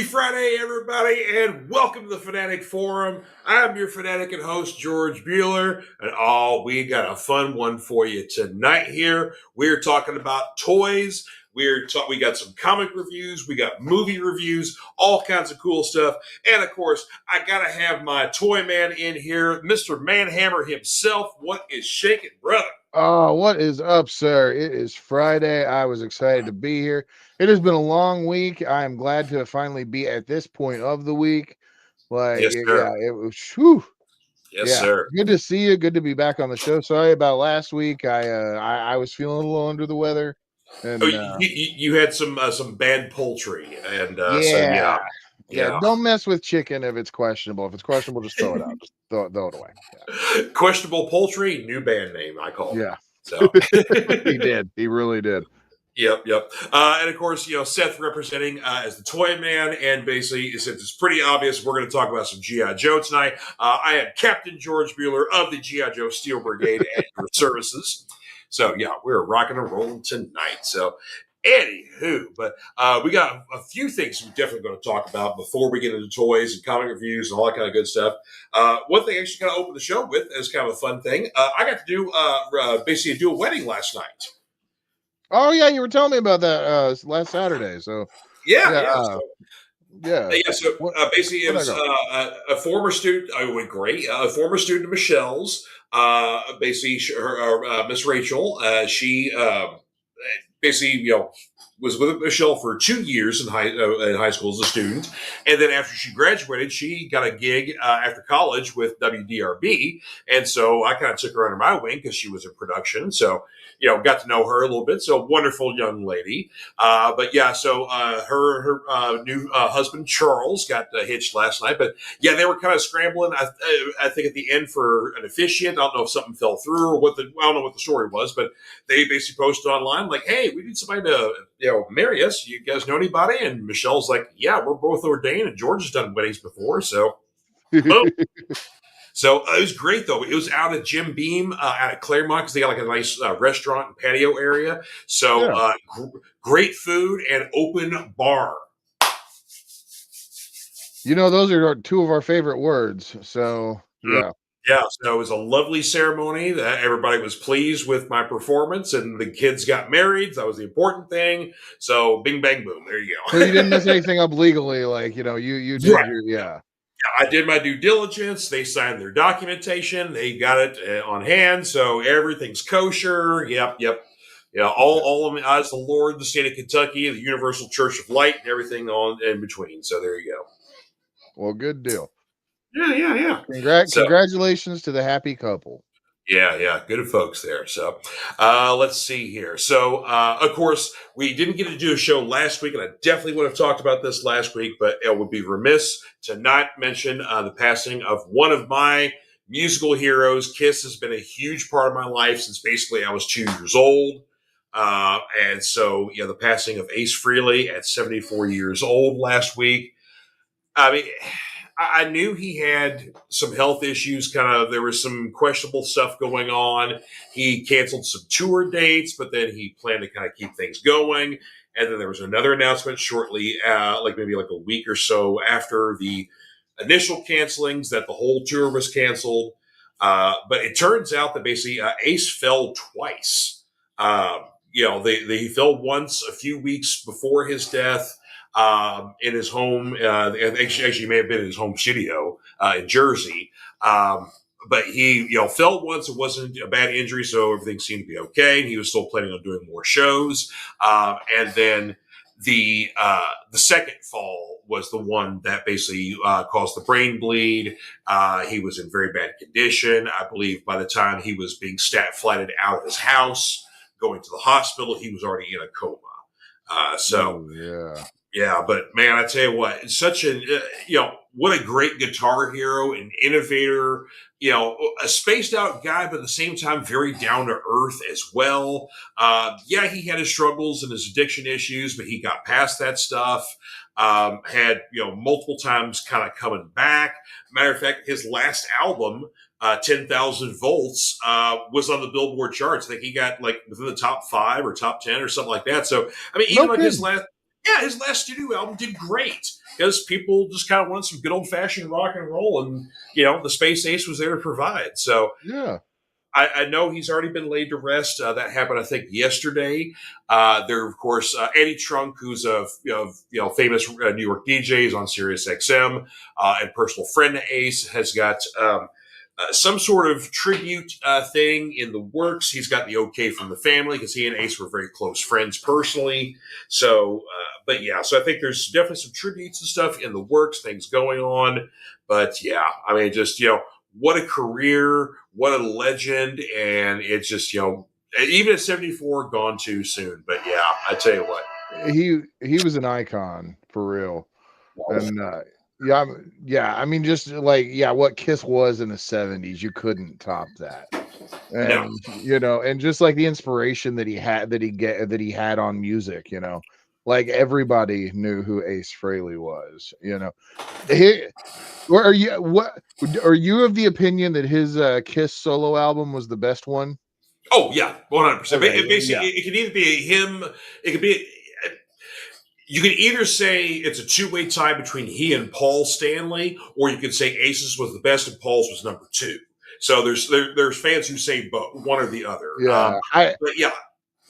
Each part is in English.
Happy Friday, everybody, and welcome to the Fanatic Forum. I'm your Fanatic and host, George Bueller, and we got a fun one for you tonight here. We're talking about toys. We got some comic reviews, we got movie reviews, all kinds of cool stuff. And of course, I gotta have my toy man in here, Mr. Manhammer himself. What is shaking, brother? Oh, what is up, sir? It is Friday. I was excited to be here. It has been a long week. I am glad to finally be at this point of the week. But Yes, yeah, sir. it was whew, Yes, yeah. sir. Good to see you. Good to be back on the show. Sorry about last week. I was feeling a little under the weather. Oh, And you had some bad poultry, and so yeah. Yeah, yeah. don't mess with chicken if it's questionable. If it's questionable, just throw it out. Just throw it away. Questionable Poultry, new band name, I called Yeah. it. So, He did. He really did. yep. And of course, Seth representing as the toy man. And basically, since it's pretty obvious, we're going to talk about some G.I. Joe tonight. I am Captain George Bueller of the G.I. Joe Steel Brigade at your services. So, yeah, we're rocking and rolling tonight. So, anywho, but we got a few things we're definitely going to talk about before we get into toys and comic reviews and all that kind of good stuff. One thing I actually kind of opened the show with is kind of a fun thing. I got to do basically do a wedding last night. Oh yeah, you were telling me about that last Saturday. So Yeah, yeah, yeah. yeah. So What basically, it where'd I was go? a former student. Oh, it went great. A former student of Michelle's. Basically, Miss Rachel. She basically, was with Michelle for 2 years in high school as a student, and then after she graduated, she got a gig after college with WDRB, and so I kind of took her under my wing because she was in production. So got to know her a little bit. So wonderful young lady. But yeah, so her new husband Charles got hitched last night. But yeah, they were kind of scrambling. I think at the end for an officiant. I don't know if something fell through or I don't know what the story was, but they basically posted online like, "Hey, we need somebody to marry us. You guys know anybody?" And Michelle's like, "Yeah, we're both ordained, and George has done weddings before, so." Boom. So it was great, though. It was out at Jim Beam out at Claremont because they got like a nice restaurant and patio area. So Yeah. great food and open bar. Those are two of our favorite words. So Mm. yeah. Yeah, so it was a lovely ceremony. Everybody was pleased with my performance, and the kids got married. That was the important thing. So, bing, bang, boom. There you So you go. didn't mess anything up legally, like you did Right. your yeah. I did my due diligence. They signed their documentation. They got it on hand, so everything's kosher. Yep. Yeah, all of them as the Lord, the state of Kentucky, the Universal Church of Light, and everything on in between. So there you go. Well, good deal. Yeah. So Congratulations to the happy couple. yeah, good folks there. So let's see here. So of course, we didn't get to do a show last week, and I definitely would have talked about this last week, but it would be remiss to not mention the passing of one of my musical heroes. Kiss has been a huge part of my life since basically I was 2 years old. And so, the passing of Ace Frehley at 74 years old last week. I mean, I knew he had some health issues. There was some questionable stuff going on. He canceled some tour dates, but then he planned to kind of keep things going. And then there was another announcement shortly, like maybe like a week or so after the initial cancelings, that the whole tour was canceled. But it turns out that basically Ace fell twice. He fell once a few weeks before his death in his home. Actually, may have been in his home studio in Jersey. But he, fell once. It wasn't a bad injury, so everything seemed to be okay. And he was still planning on doing more shows. And then the second fall was the one that basically caused the brain bleed. He was in very bad condition. I believe by the time he was being flighted out of his house, going to the hospital, he was already in a coma. Oh, yeah. Yeah, but man, I tell you what, it's such what a great guitar hero and innovator, a spaced out guy, but at the same time, very down to earth as well. Yeah, he had his struggles and his addiction issues, but he got past that stuff. Had, multiple times kind of coming back. Matter of fact, his last album, 10,000 Volts, was on the Billboard charts. I think he got like within the top 5 or top 10 or something like that. So, I mean, even No like his kidding. last, Yeah, his last studio album did great because people just kind of wanted some good old fashioned rock and roll, and the Space Ace was there to provide. So Yeah. I know he's already been laid to rest. That happened, I think, yesterday. There, of course, Eddie Trunk, who's a famous New York DJ, is on Sirius XM, and personal friend to Ace, has got some sort of tribute thing in the works. He's got the okay from the family because he and Ace were very close friends personally. So, but yeah, so I think there's definitely some tributes and stuff in the works, things going on. But yeah, I mean, just what a career, what a legend, and it's just even at 74, gone too soon. But yeah, I tell you what. He was an icon for real. And yeah, yeah, I mean, just like, yeah, what Kiss was in the 70s, you couldn't top that. No, And and just like the inspiration that he had on music, like everybody knew who Ace Frehley was. He, or are you of the opinion that his Kiss solo album was the best one? oh yeah, 100%. Okay, Basically, yeah, it could either be him, it could be. You can either say it's a two-way tie between he and Paul Stanley, or you could say Ace's was the best and Paul's was number two. So there's fans who say both, one or the other. yeah. I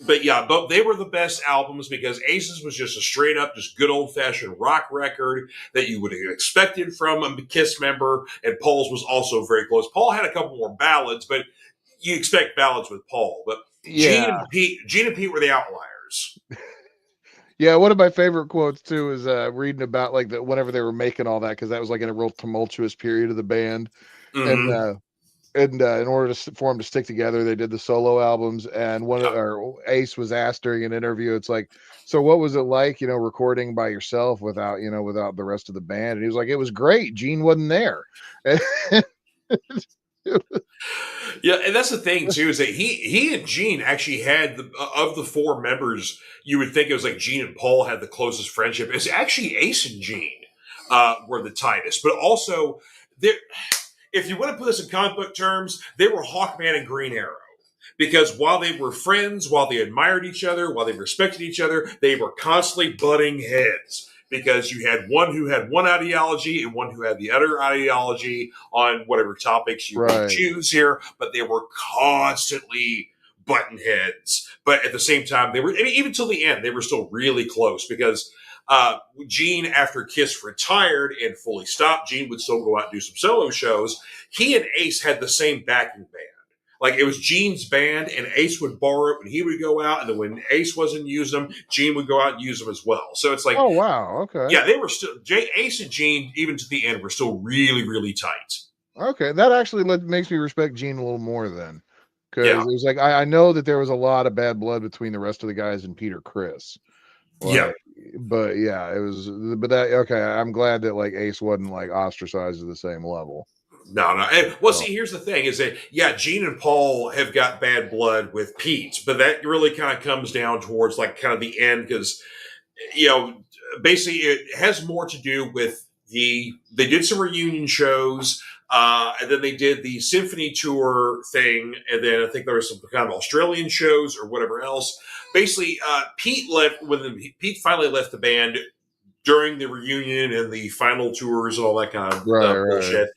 But yeah, but they were the best albums because Aces was just a straight up, just good old fashioned rock record that you would have expected from a Kiss member, and Paul's was also very close. Paul had a couple more ballads, but you expect ballads with Paul. But yeah. Gene and Pete were the outliers. Yeah, one of my favorite quotes too is reading about like the whenever they were making all that, because that was like in a real tumultuous period of the band, and Mm-hmm. in order for them to stick together, they did the solo albums. And or Ace was asked during an interview, it's like, so what was it like, recording by yourself without the rest of the band? And he was like, it was great. Gene wasn't there. Yeah, and that's the thing too is that he and Gene actually had of the four members. You would think it was like Gene and Paul had the closest friendship. It's actually Ace and Gene were the tightest, but also there. If you want to put this in comic book terms, they were Hawkman and Green Arrow. Because while they were friends, while they admired each other, while they respected each other, they were constantly butting heads. Because you had one who had one ideology and one who had the other ideology on whatever topics you want to Right. choose here, but they were constantly button heads. But at the same time, they were, I mean, even till the end, they were still really close because Gene, after Kiss retired and fully stopped, Gene would still go out and do some solo shows. He and Ace had the same backing band. Like it was Gene's band, and Ace would borrow it when he would go out, and then when Ace wasn't using them, Gene would go out and use them as well. So it's like, Oh wow. Okay. yeah, they were still Ace and Gene, even to the end, were still really, really tight. Okay. That actually makes me respect Gene a little more then, because Yeah, it was like I know that there was a lot of bad blood between the rest of the guys and Peter Chris. yeah. Like, but yeah, it was, but that, okay, I'm glad that like Ace wasn't like ostracized at the same level. No, no. And, well, So, see, here's the thing: is that yeah, Gene and Paul have got bad blood with Pete, but that really kind of comes down towards like kind of the end because you know, basically it has more to do with they did some reunion shows, and then they did the symphony tour thing, and then I think there was some kind of Australian shows or whatever else. Basically, Pete left when Pete finally left the band during the reunion and the final tours and all that kind of right. bullshit.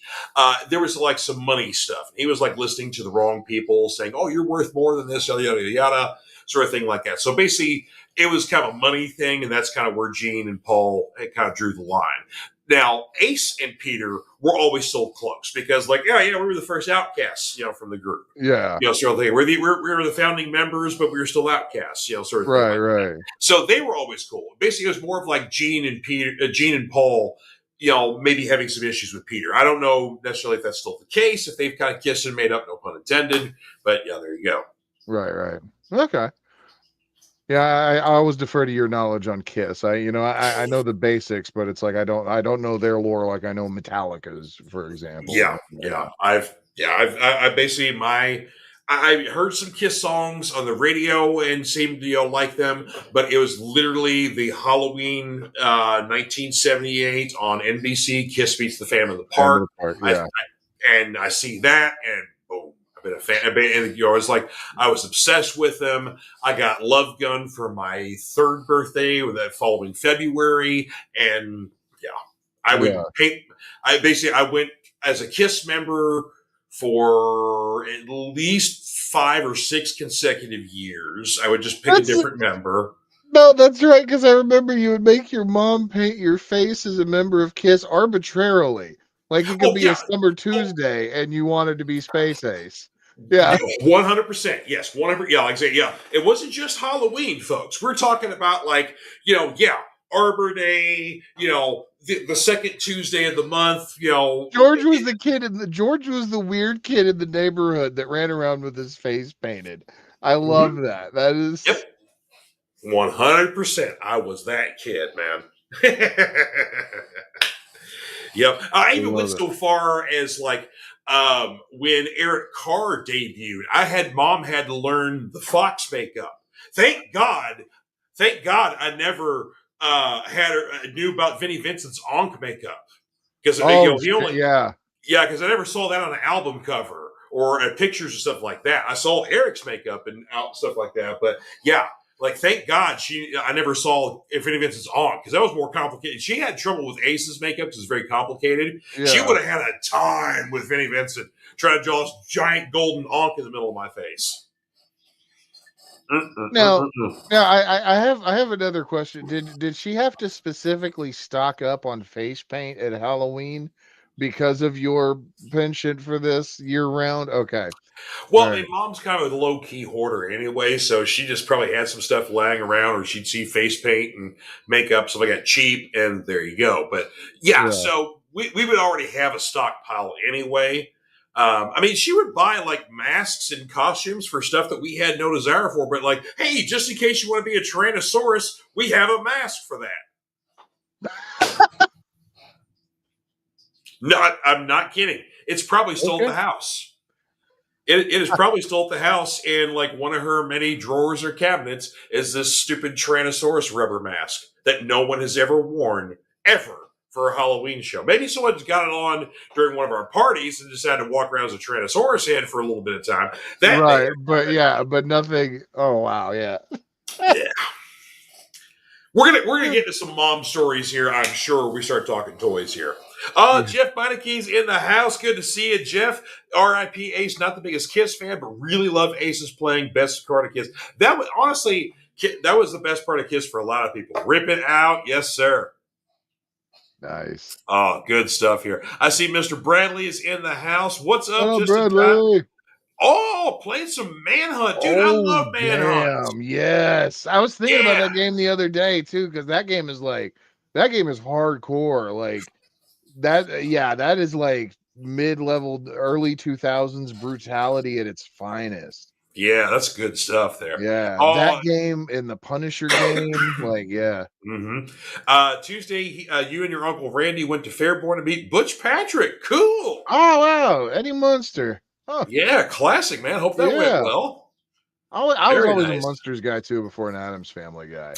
There was like some money stuff. He was like listening to the wrong people saying, "Oh, you're worth more than this," yada yada yada, sort of thing like that. So basically, it was kind of a money thing, and that's kind of where Gene and Paul kind of drew the line. Now, Ace and Peter were always so close because, like, yeah, we were the first outcasts, from the group. Yeah. Sort of thing. We were the founding members, but we were still outcasts, sort of thing Right. like that. Right. So they were always cool. Basically, it was more of like Gene and Peter, Gene and Paul, maybe having some issues with Peter. I don't know necessarily if that's still the case, if they've kind of kissed and made up, no pun intended. But yeah, there you go. Right. Right. Okay. Yeah, I always defer to your knowledge on Kiss. I know the basics, but it's like I don't know their lore like I know Metallica's, for example. Yeah, yeah. I basically I heard some Kiss songs on the radio and seemed to like them, but it was literally the Halloween 1978 on NBC. Kiss meets the Phantom of the Phantom Park. of the Park, I, yeah. and I see that, and boom, I've been a fan. And, you know, I was obsessed with them. I got Love Gun for my third birthday, with that following February, and yeah, I Yeah. would paint. I went as a Kiss member for at least 5 or 6 consecutive years. I would just pick a That's different member. No, that's right, because I remember you would make your mom paint your face as a member of Kiss arbitrarily. Like it could Oh be a yeah, summer oh, Tuesday and you wanted to be Space Ace. Yeah. 100%. Yes, 100. Yeah, like I say, yeah. It wasn't just Halloween, folks. We're talking about like, yeah, Arbor Day. The second Tuesday of the month. George was the weird kid in the neighborhood that ran around with his face painted. I love Mhm. that. That Yep, is 100%. I was that kid, man. Yep. I I even went love it. so far as like when Eric Carr debuted, mom had to learn the Fox makeup. Thank God, thank God I never knew about Vinnie Vincent's Onk makeup, because Oh he shit, only, yeah. yeah, because I never saw that on an album cover or pictures or stuff like that. I saw Eric's makeup and stuff like that, but yeah, like thank God I never saw if any Vincent's on, because that was more complicated. She had trouble with Ace's makeup because it's very complicated. She Yeah. would have had a time with Vinnie Vincent trying to draw this giant golden onk in the middle of my face. Now, Mm-mm-mm-mm-mm. I have another question. Did she have to specifically stock up on face paint at Halloween because of your penchant for this year round? Okay. All Well, right. my mom's kind of a low key hoarder anyway, so she just probably had some stuff lying around, or she'd see face paint and makeup, stuff like that cheap, and there you go. But yeah, Yeah. so we would already have a stockpile anyway. I mean, she would buy like masks and costumes for stuff that we had no desire for, but like, hey, just in case you want to be a Tyrannosaurus, we have a mask for that. I'm not kidding. It's probably still at Okay. the house. It is probably still at the house, and like one of her many drawers or cabinets is this stupid Tyrannosaurus rubber mask that no one has ever worn ever for a Halloween show. Maybe someone's got it on during one of our parties and decided to walk around as a Tyrannosaurus head for a little bit of time. That may Right. have But happened. yeah, but nothing. Oh wow, yeah. Yeah. We're gonna get into some mom stories here, I'm sure. We start talking toys here. Yeah. Jeff Meinke's in the house. Good to see you, Jeff. R.I.P. Ace. Not the biggest Kiss fan, but really love Ace's playing. Best part of Kiss. That was honestly that was the best part of Kiss for a lot of people. Rip it out, yes sir. Nice. Oh, good stuff here. I see Mr. Bradley is in the house. What's What up? up, Just in time. Bradley? Oh, playing some Manhunt, dude. I Oh love Manhunt. damn. Yes. I was thinking about Yeah, that game the other day too, because that game is hardcore. Like that, yeah, that is like mid-level early 2000s brutality at its finest. yeah, that's good stuff there. Yeah, that Oh, game and the Punisher game, like yeah. hmm Tuesday, you and your uncle Randy went to Fairborn to meet Butch Patrick. Cool. Oh wow, Eddie Munster. Huh. Yeah, classic, man. Hope that went Yeah. well. I was Very always a nice. Munsters guy too before an Adams Family guy.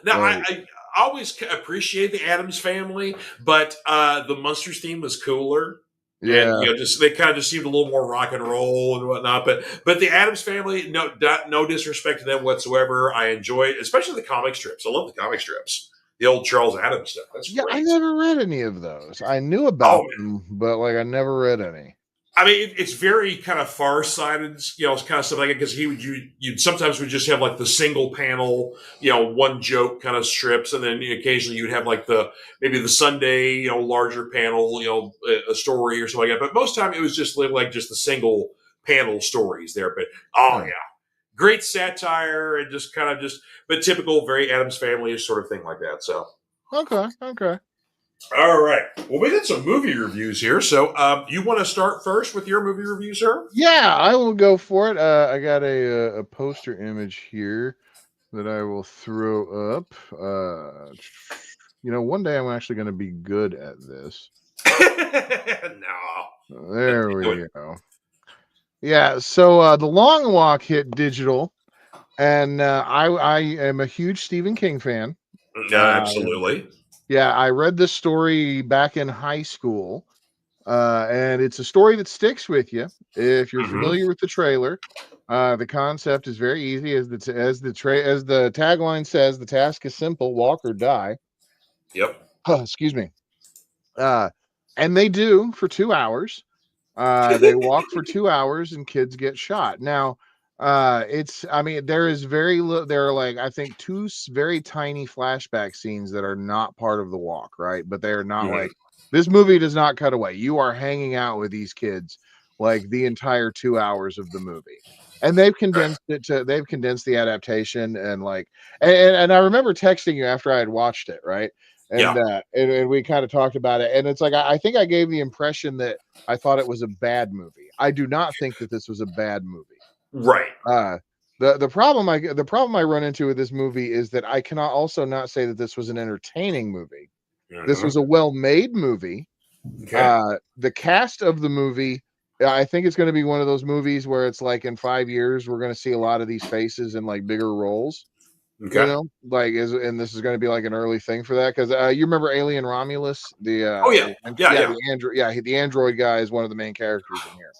Now, Like I always appreciate the Adams Family, but the Munsters theme was cooler. And yeah. just they kind of just seemed a little more rock and roll and whatnot. But the Adams Family, no disrespect to them whatsoever. I enjoy it, especially the comic strips. I love the comic strips. The old Charles Adams stuff. That's Yeah, I great. never read any of those. I knew Oh about them, but like I never read any. I mean, it's very kind of far-sighted, it's kind of stuff like it, because you sometimes would just have like the single panel, one joke kind of strips, and then occasionally you'd have like maybe the Sunday, larger panel, a story or something like that. But most of the time it was just like just the single panel stories there. But oh Yeah. yeah, great satire and just kind of but typical, very Adams Family sort of thing like that. So. Okay. Okay. All right. Well, we did some movie reviews here. So, you want to start first with your movie review, sir? Yeah, I will go for it. I got a poster image here that I will throw up. One day I'm actually going to be good at this. No. There we go. Yeah, so The Long Walk hit digital, and I am a huge Stephen King fan. Absolutely. Yeah, I read this story back in high school. And it's a story that sticks with you if you're Mm-hmm. familiar with the trailer. The concept is very easy, as the tagline says. The task is simple: walk or die. Yep. Excuse me. Uh, and they do for 2 hours. They walk for 2 hours and kids get shot. Now, I mean, there is very little, there are like, I think very tiny flashback scenes that are not part of the walk, right? But they're not Mm-hmm. like, this movie does not cut away. You are hanging out with these kids like the entire 2 hours of the movie. And Right. they've condensed the adaptation and like, and I remember texting you after I had watched it, right? Yeah. And we kind of talked about it. And it's like, I think I gave the impression that I thought it was a bad movie. I do not think that this was a bad movie. Right. Uh, the problem I run into with this movie is that I cannot also not say that this was an entertaining movie. This Uh-huh. was a well-made movie. Okay. The cast of the movie, I think it's going to be one of those movies where it's like in 5 years we're going to see a lot of these faces in like bigger roles. You Okay. know, and this is going to be like an early thing for that because you remember Alien Romulus, Oh yeah. Yeah. yeah, Yeah. the android guy is one of the main characters in here,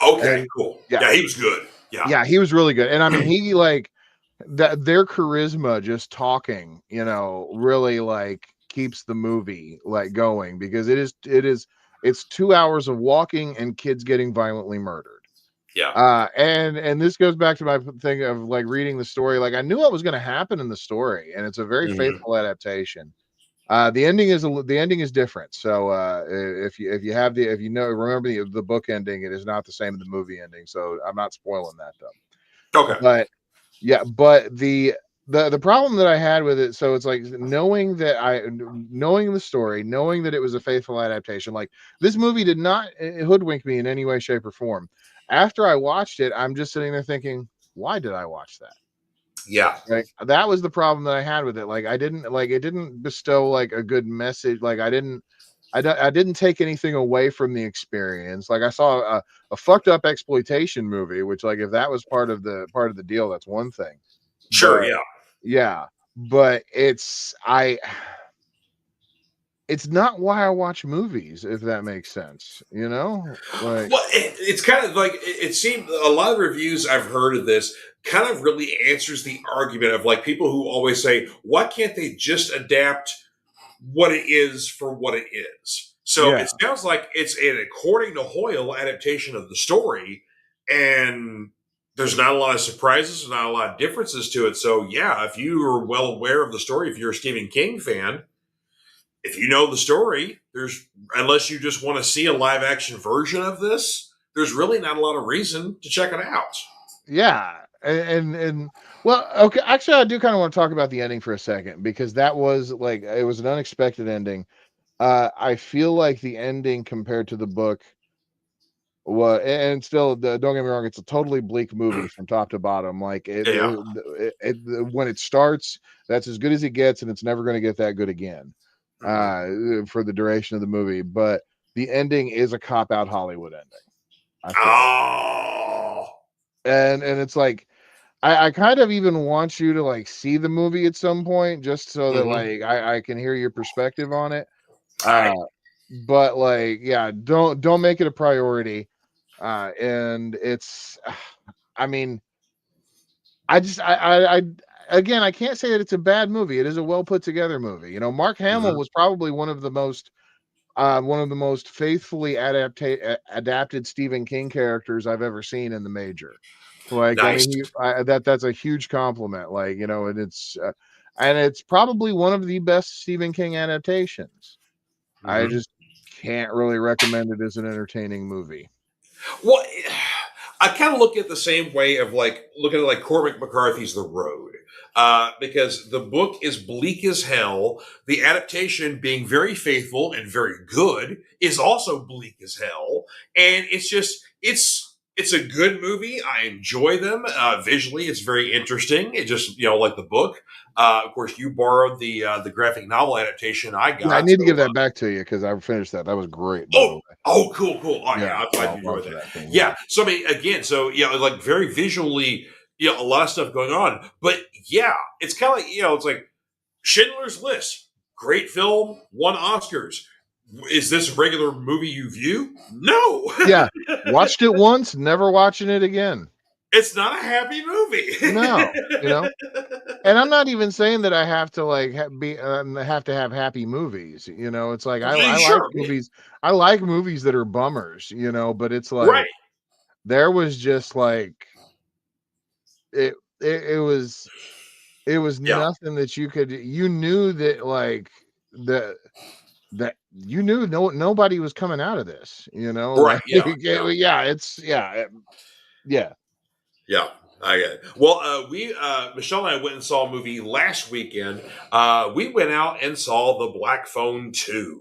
Okay. and Cool. yeah, Yeah, he was good. Yeah. yeah, he was really good, and I mean he like that their charisma just talking, really like keeps the movie like going because it's 2 hours of walking and kids getting violently murdered. Yeah. And this goes back to my thing of like reading the story. Like I knew what was going to happen in the story, and it's a very Mm-hmm. faithful adaptation. The ending is different. So if you know remember the book ending, it is not the same as the movie ending. So I'm not spoiling that though. Okay. But yeah, but the problem that I had with it, so it's like knowing the story, knowing that it was a faithful adaptation, like this movie did not hoodwink me in any way, shape, or form. After I watched it, I'm just sitting there thinking, why did I watch that? Yeah. Right. That was the problem that I had with it. Like I didn't like it didn't bestow like a good message. Like I didn't take anything away from the experience. Like I saw a fucked up exploitation movie, which like if that was part of the deal, that's one thing. Sure. But Yeah. yeah, but it's not why I watch movies, if that makes sense. Like Well, it's kind of like it seemed a lot of reviews I've heard of this kind of really answers the argument of like people who always say, why can't they just adapt what it is for what it is? So yeah, it sounds like it's an according to Hoyle adaptation of the story, and there's not a lot of surprises, not a lot of differences to it. So yeah, if you are well aware of the story, if you're a Stephen King fan, if you know the story, there's unless you just want to see a live action version of this, there's really not a lot of reason to check it out. yeah. And well, okay, actually I do kind of want to talk about the ending for a second because that was like it was an unexpected ending. I feel like the ending compared to the book and still, don't get me wrong, it's a totally bleak movie from top to bottom. Like Yeah. when it starts, that's as good as it gets, and it's never going to get that good again Mm-hmm. for the duration of the movie. But the ending is a cop out Hollywood ending, I feel, Oh. and it's like I kind of even want you to like see the movie at some point just so that Mm-hmm. like I can hear your perspective on it. All Uh, right. but like, yeah, don't make it a priority. And it's, I mean, I again, I can't say that it's a bad movie. It is a well put together movie. Mark Hamill Mm-hmm. was probably one of the most faithfully adapted Stephen King characters I've ever seen in the major. Like, I Nice. mean, that's a huge compliment. Like, and it's probably one of the best Stephen King adaptations. I Mm-hmm. just can't really recommend it as an entertaining movie. Well, I kind of look at it the same way of like looking at like Cormac McCarthy's The Road, because the book is bleak as hell. The adaptation, being very faithful and very good, is also bleak as hell. And it's a good movie. I enjoy them visually. It's very interesting. It just like the book. Of course, you borrowed the graphic novel adaptation I Yeah, I got. need to So give that back to you because I finished that. That was great, by the oh, way. oh, cool, cool. Oh, Yeah, yeah, I'm glad I'll you love enjoyed for that. that thing. Yeah, Yeah. So I mean, again, so like very visually, a lot of stuff going on. But yeah, it's kind of like it's like Schindler's List, great film, won Oscars. is this a regular movie you view? No. Yeah, watched it once, never watching it again. It's not a happy movie. No, and I'm not even saying that I have to like have to have happy movies. It's like I like Sure. movies. I like movies that are bummers. But it's Right. like there was just like it was Yeah. nothing that you knew that like that you knew nobody was coming out of this. Right. Like Yeah. Yeah. yeah. Yeah, I get it. Well, we Michelle and I went and saw a movie last weekend. We went out and saw The Black Phone 2,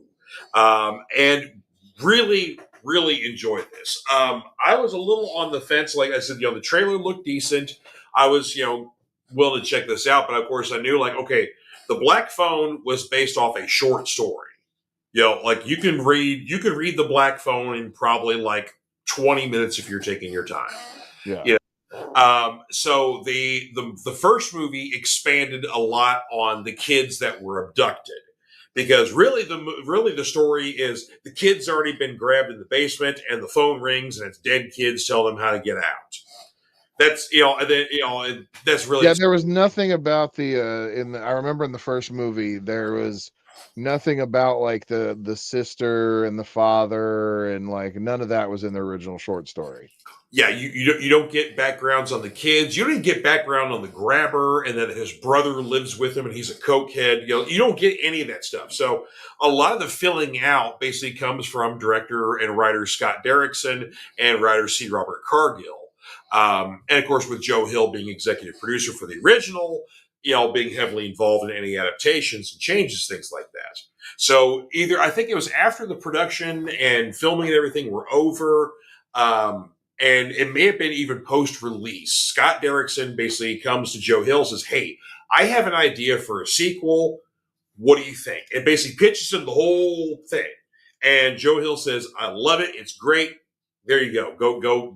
and really, really enjoyed this. I was a little on the fence. Like I said, the trailer looked decent. I was, willing to check this out, but of course, I knew like, okay, The Black Phone was based off a short story. Like you can read The Black Phone in probably like 20 minutes if you're taking your time. Yeah. So the first movie expanded a lot on the kids that were abducted, because really the story is the kid's already been grabbed in the basement and the phone rings and it's dead kids telling them how to get out. That's and then and that's really Yeah, there was nothing about I remember in the first movie there was nothing about like the sister and the father, and like none of that was in the original short story. yeah, you don't get backgrounds on the kids. You don't even get background on the grabber, and that his brother lives with him and he's a cokehead. You don't get any of that stuff. So a lot of the filling out basically comes from director and writer Scott Derrickson and writer C. Robert Cargill, and of course with Joe Hill being executive producer for the original. Being heavily involved in any adaptations and changes, things like that. So either I think it was after the production and filming and everything were over. And it may have been even post-release. Scott Derrickson basically comes to Joe Hill and says, "Hey, I have an idea for a sequel. What do you think?" And basically pitches him the whole thing. And Joe Hill says, "I love it. It's great. There you go.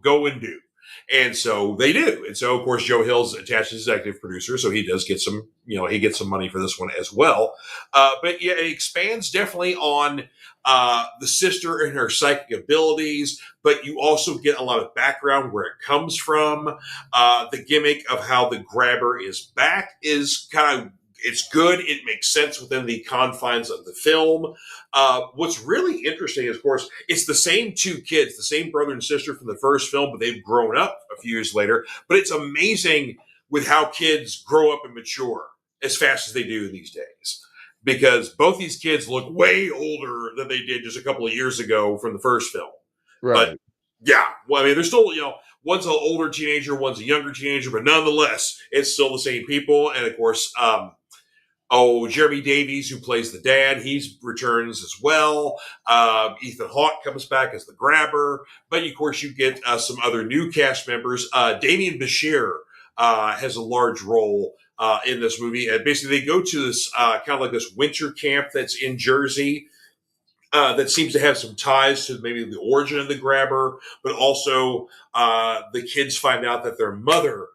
Go and do." And so they do. And so of course Joe Hill's attached as executive producer, so he does get some, he gets some money for this one as well. But yeah, it expands definitely on the sister and her psychic abilities, but you also get a lot of background where it comes from. The gimmick of how the grabber is back is kind of, it's good. It makes sense within the confines of the film. What's really interesting is, of course, it's the same two kids, the same brother and sister from the first film, but they've grown up a few years later. But it's amazing with how kids grow up and mature as fast as they do these days, because both these kids look way older than they did just a couple of years ago from the first film. But Right. yeah, well, I mean, they're still, one's an older teenager, one's a younger teenager, but nonetheless, it's still the same people. And of course, Jeremy Davies, who plays the dad, he returns as well. Ethan Hawke comes back as the grabber. But of course, you get some other new cast members. Damian Bashir has a large role in this movie. And basically, they go to this kind of like this winter camp that's in Jersey. That seems to have some ties to maybe the origin of the grabber, but also the kids find out that their mother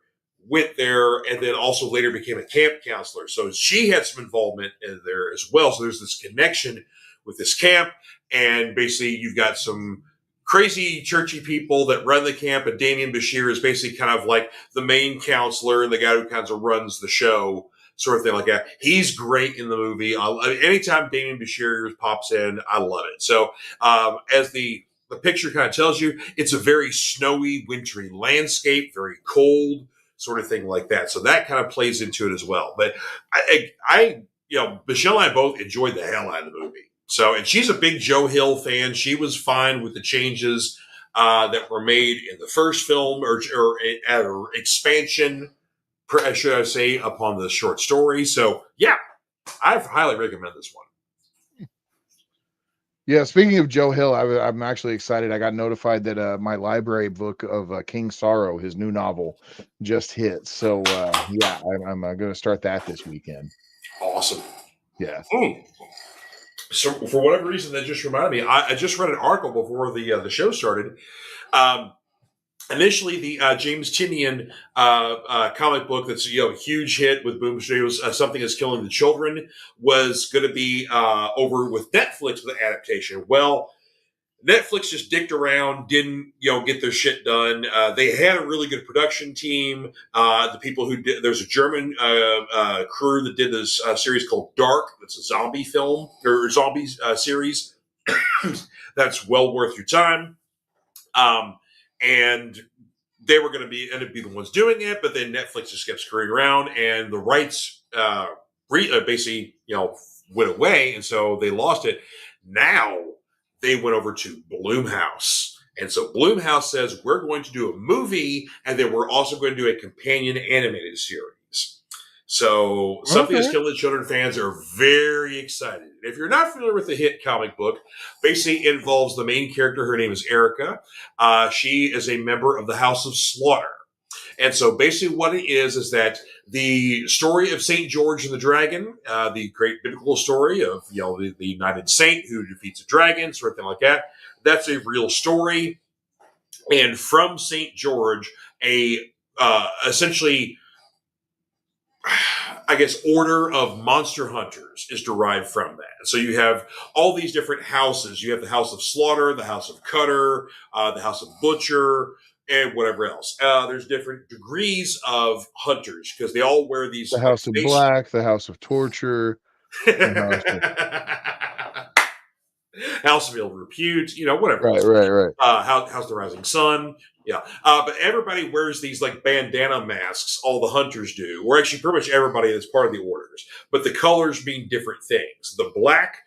went there and then also later became a camp counselor. So she had some involvement in there as well. So there's this connection with this camp. And basically, you've got some crazy churchy people that run the camp. And Damian Bashir is basically kind of like the main counselor and the guy who kind of runs the show, sort of thing like that. He's great in the movie. Anytime Damian Bashir pops in, I love it. So as the picture kind of tells you, it's a very snowy, wintry landscape, very cold, sort of thing like that. So that kind of plays into it as well. But Michelle and I both enjoyed the hell out of the movie. So, and she's a big Joe Hill fan. She was fine with the changes that were made in the first film or expansion, should I say, upon the short story. So, yeah, I highly recommend this one. Yeah, speaking of Joe Hill, I'm actually excited. I got notified that my library book of King Sorrow, his new novel, just hit. So yeah, I'm going to start that this weekend. Awesome. Yeah. So for whatever reason, that just reminded me. I just read an article before the show started. initially the James Tinian comic book that's a huge hit with Boom Studios, Something is Killing the Children, was going to be over with Netflix with an adaptation. Well, Netflix just dicked around, didn't get their shit done. They had a really good production team. The people who did there's a German crew that did this series called Dark. That's a zombie film or zombie series. That's well worth your time. And they were going to end up being the ones doing it, but then Netflix just kept screwing around, and the rights basically went away, and so they lost it. Now they went over to Blumhouse. And so Blumhouse says, we're going to do a movie, and then we're also going to do a companion animated series. So Something That's Killing the Children fans are very excited. If you're not familiar with the hit comic book, basically it involves the main character. Her name is Erica. She is a member of the House of Slaughter. And so basically what it is that the story of St. George and the Dragon, the great biblical story of the United Saint who defeats a dragon, sort of thing like that, that's a real story. And from St. George, essentially, I guess, order of monster hunters is derived from that. So you have all these different houses. You have the House of Slaughter, the House of Cutter, the House of Butcher, and whatever else. There's different degrees of hunters because they all wear these. The House of Black, the House of Torture, House of Ill Repute, whatever. Right. House of the Rising Sun. Yeah. But everybody wears these like bandana masks, all the hunters do, or actually pretty much everybody that's part of the orders. But the colors mean different things. The black,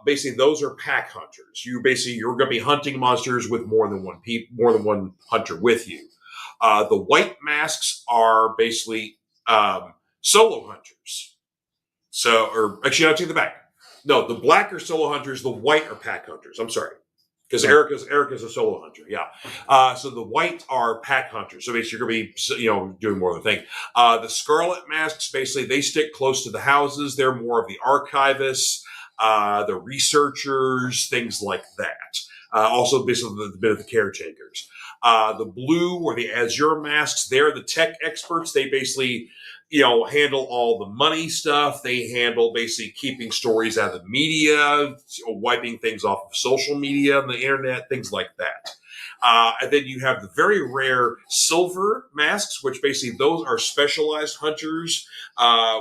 basically those are pack hunters. You're going to be hunting monsters with more than one hunter with you. The white masks are basically solo hunters. So, or actually, I'll take the back. No, the black are solo hunters. The white are pack hunters. I'm sorry. Because Erica's a solo hunter, yeah. So the white are pack hunters. So basically, you're going to be, doing more than a thing. The scarlet masks, basically, they stick close to the houses. They're more of the archivists, the researchers, things like that. Also, basically, the bit of the caretakers. The blue or the azure masks, they're the tech experts. They basically, handle all the money stuff. They handle basically keeping stories out of the media, wiping things off of social media and the internet, things like that. And then you have the very rare silver masks, which basically those are specialized hunters,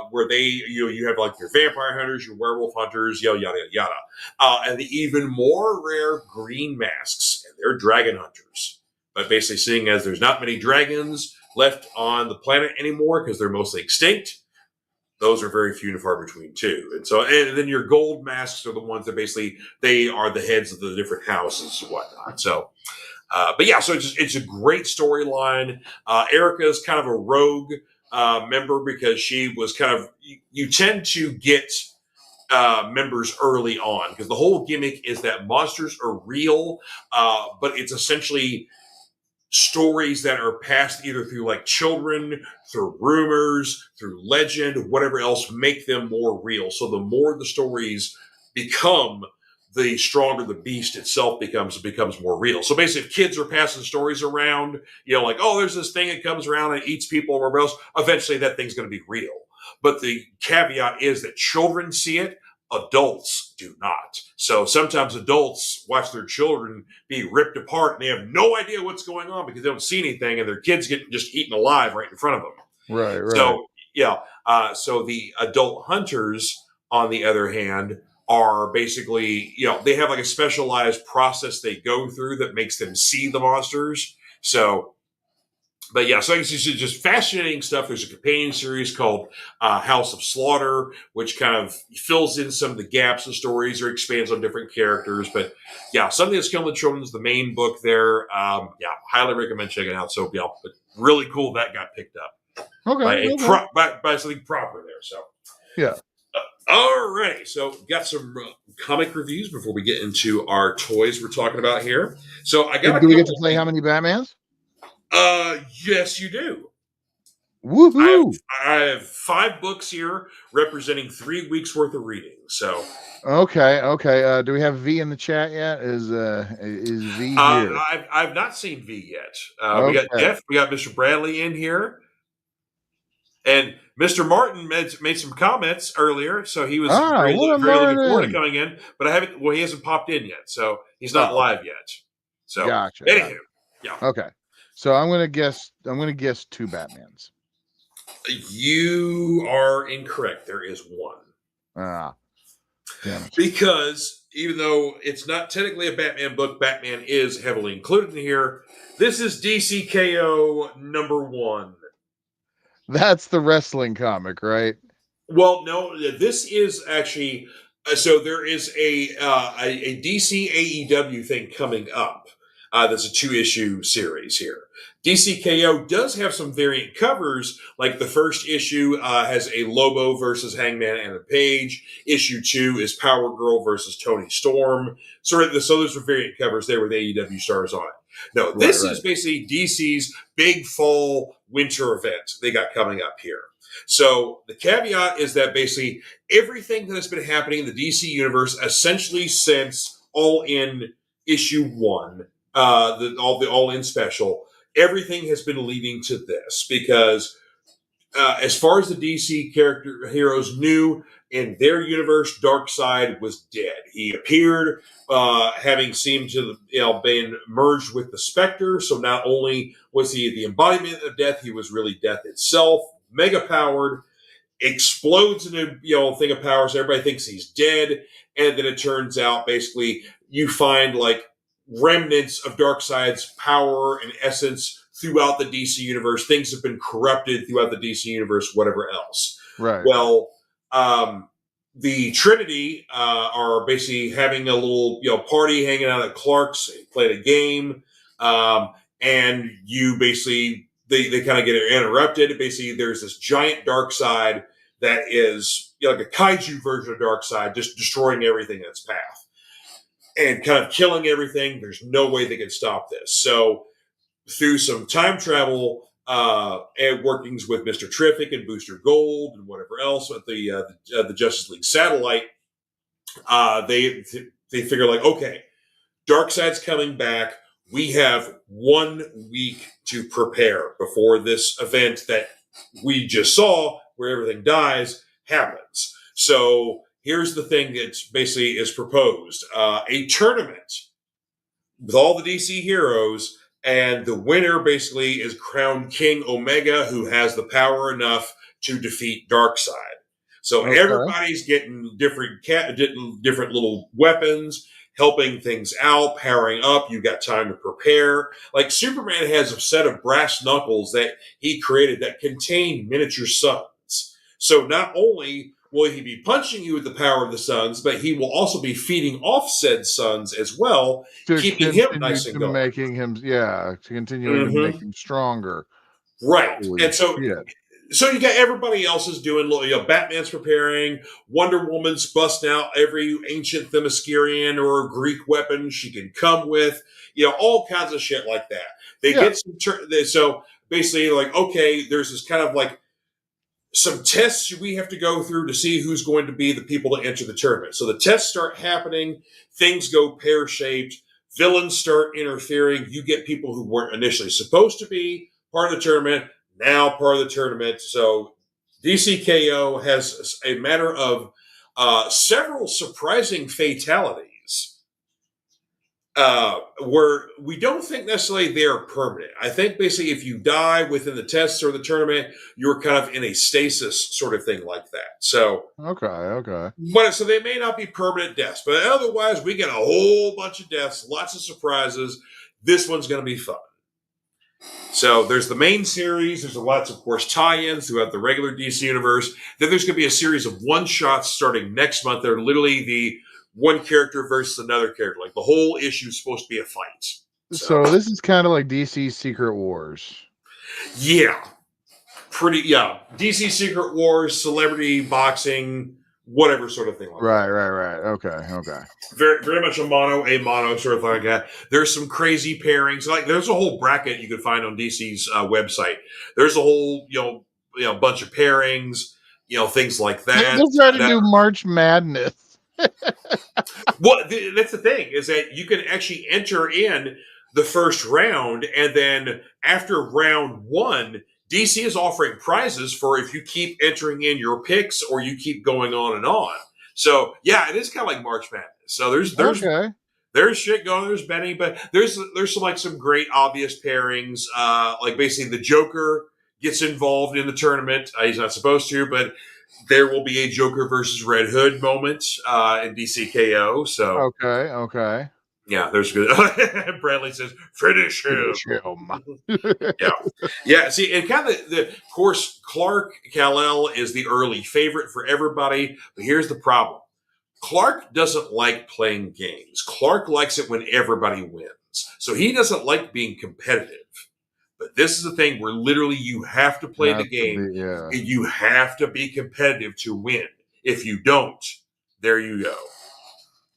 where you have like your vampire hunters, your werewolf hunters, yada, yada, yada. And the even more rare green masks, and they're dragon hunters. But basically, seeing as there's not many dragons left on the planet anymore because they're mostly extinct, those are very few and far between too. And then your gold masks are the ones that basically they are the heads of the different houses and whatnot. So, but yeah, so it's a great storyline. Erica is kind of a rogue member because she was kind of you tend to get members early on because the whole gimmick is that monsters are real, but it's essentially stories that are passed either through like children, through rumors, through legend, whatever else, make them more real. So the more the stories become, the stronger the beast itself becomes more real. So basically, if kids are passing stories around, like, oh, there's this thing that comes around and eats people or whatever else, eventually that thing's going to be real. But the caveat is that children see it, adults do not. So sometimes adults watch their children be ripped apart and they have no idea what's going on because they don't see anything and their kids get just eaten alive right in front of them. Right. So, yeah. So the adult hunters, on the other hand, are basically, they have like a specialized process they go through that makes them see the monsters. So, but yeah, so it's just fascinating stuff. There's a companion series called House of Slaughter, which kind of fills in some of the gaps of stories or expands on different characters. But yeah, Something That's Killing the Children is the main book there. Highly recommend checking it out. So yeah, but really cool that got picked up. Okay. By something proper there. So yeah. All right, so got some comic reviews before we get into our toys we're talking about here. So I got. Do we get to play how many Batmans? Yes, you do. Woohoo! I have 5 books here representing 3 weeks worth of reading. So Okay. Do we have V in the chat yet? Is V here? I've not seen V yet. We got Okay. Jeff, we got Mr. Bradley in here, and Mr. Martin made some comments earlier, so he was What a very looking forward to Martin. coming in. But I haven't. Well, he hasn't popped in yet, so he's not Oh, okay. live yet. So Gotcha. anywho, yeah, Okay. So I'm gonna guess 2 Batmans. you are incorrect. There is one. Ah, damn it. Because even though it's not technically a Batman book, Batman is heavily included in here. This is DCKO #1. That's the wrestling comic, right? Well, no, this is actually so there is a DC AEW thing coming up. That's a 2-issue series here. DCKO does have some variant covers, like the first issue has a Lobo versus Hangman and a Page. Issue 2 is Power Girl versus Tony Storm. So those are variant covers there with AEW stars on it. No, this is basically DC's big fall winter event they got coming up here. So the caveat is that basically everything that has been happening in the DC universe essentially since All In issue 1, the All In special, everything has been leading to this because as far as the DC heroes knew, in their universe, Darkseid was dead. He appeared, having seemed to been merged with the Spectre. So not only was he the embodiment of death, he was really death itself. Mega powered, explodes in a thing of power, so everybody thinks he's dead, and then it turns out basically you find like remnants of Darkseid's power and essence throughout the DC universe. Things have been corrupted throughout the DC universe, whatever else. Right. Well, the Trinity are basically having a little party, hanging out at Clark's, played a game, and you basically. They kind of get interrupted. Basically, there's this giant Darkseid that is like a kaiju version of Darkseid, just destroying everything in its path and kind of killing everything. There's no way they can stop this. So through some time travel and workings with Mr. Terrific and Booster Gold and whatever else with the Justice League satellite, they figure like, okay, Darkseid's coming back. We have 1 week to prepare before this event that we just saw, where everything dies, happens. So here's the thing that basically is proposed: a tournament with all the DC heroes, and the winner basically is crowned King Omega, who has the power enough to defeat Darkseid. So everybody's getting different little weapons, helping things out, powering up. You got time to prepare. Like Superman has a set of brass knuckles that he created that contain miniature suns. So not only will he be punching you with the power of the suns, but he will also be feeding off said suns as well, keeping him nice and going. Continuing to make him stronger. Right. Holy and so shit. So you got everybody else is doing, Batman's preparing, Wonder Woman's busting out every ancient Themyscirian or Greek weapon she can come with, all kinds of shit like that. They get some, so basically like, okay, there's this kind of like some tests we have to go through to see who's going to be the people to enter the tournament. So the tests start happening, things go pear-shaped, villains start interfering, you get people who weren't initially supposed to be part of the tournament, now part of the tournament. So DCKO has a matter of several surprising fatalities where we don't think necessarily they're permanent. I think basically if you die within the tests or the tournament, you're kind of in a stasis sort of thing like that. So okay. But so they may not be permanent deaths, but otherwise we get a whole bunch of deaths, lots of surprises. This one's going to be fun. So there's the main series. There's lots, of course, tie-ins throughout the regular DC universe. Then there's going to be a series of one-shots starting next month. They're literally the one character versus another character. Like the whole issue is supposed to be a fight. So this is kind of like DC's Secret Wars. Yeah. DC Secret Wars, celebrity boxing, whatever sort of thing like that. Right. Okay. Very, very much a mono sort of thing like that. There's some crazy pairings. Like there's a whole bracket you could find on DC's website. There's a whole, bunch of pairings, things like that. They'll try to do March Madness. Well, that's the thing, is that you can actually enter in the first round, and then after round one, DC is offering prizes for if you keep entering in your picks or you keep going on and on. So yeah, it is kind of like March Madness. So there's shit going, there's betting, but there's some great obvious pairings. Like basically the Joker gets involved in the tournament. He's not supposed to, but there will be a Joker versus Red Hood moment in DCKO. So okay. Yeah, there's good. Bradley says, "Finish him." Yeah. See, and kind of of course, Clark Kal-El is the early favorite for everybody, but here's the problem: Clark doesn't like playing games. Clark likes it when everybody wins, so he doesn't like being competitive. But this is the thing where literally you have to play the game. And you have to be competitive to win. If you don't, there you go.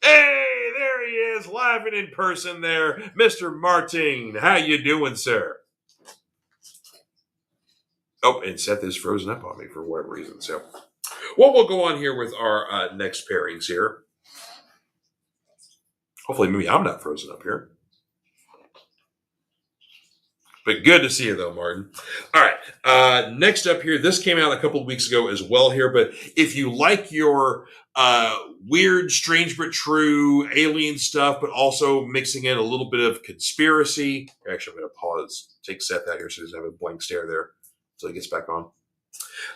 Hey, there he is, live and in person there, Mr. Martin. How you doing, sir? Oh, and Seth is frozen up on me for whatever reason. So, well, we'll go on here with our next pairings here. Hopefully, maybe I'm not frozen up here. But good to see you, though, Martin. All right. Next up here, this came out a couple of weeks ago as well here. But if you like your weird, strange but true alien stuff, but also mixing in a little bit of conspiracy. Actually, I'm going to pause, take Seth out here so he doesn't have a blank stare there until he gets back on.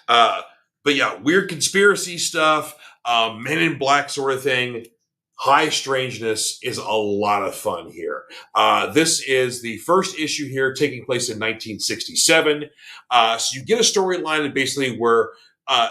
But yeah, weird conspiracy stuff, Men in Black sort of thing. High Strangeness is a lot of fun here. This is the first issue here taking place in 1967. So you get a storyline basically where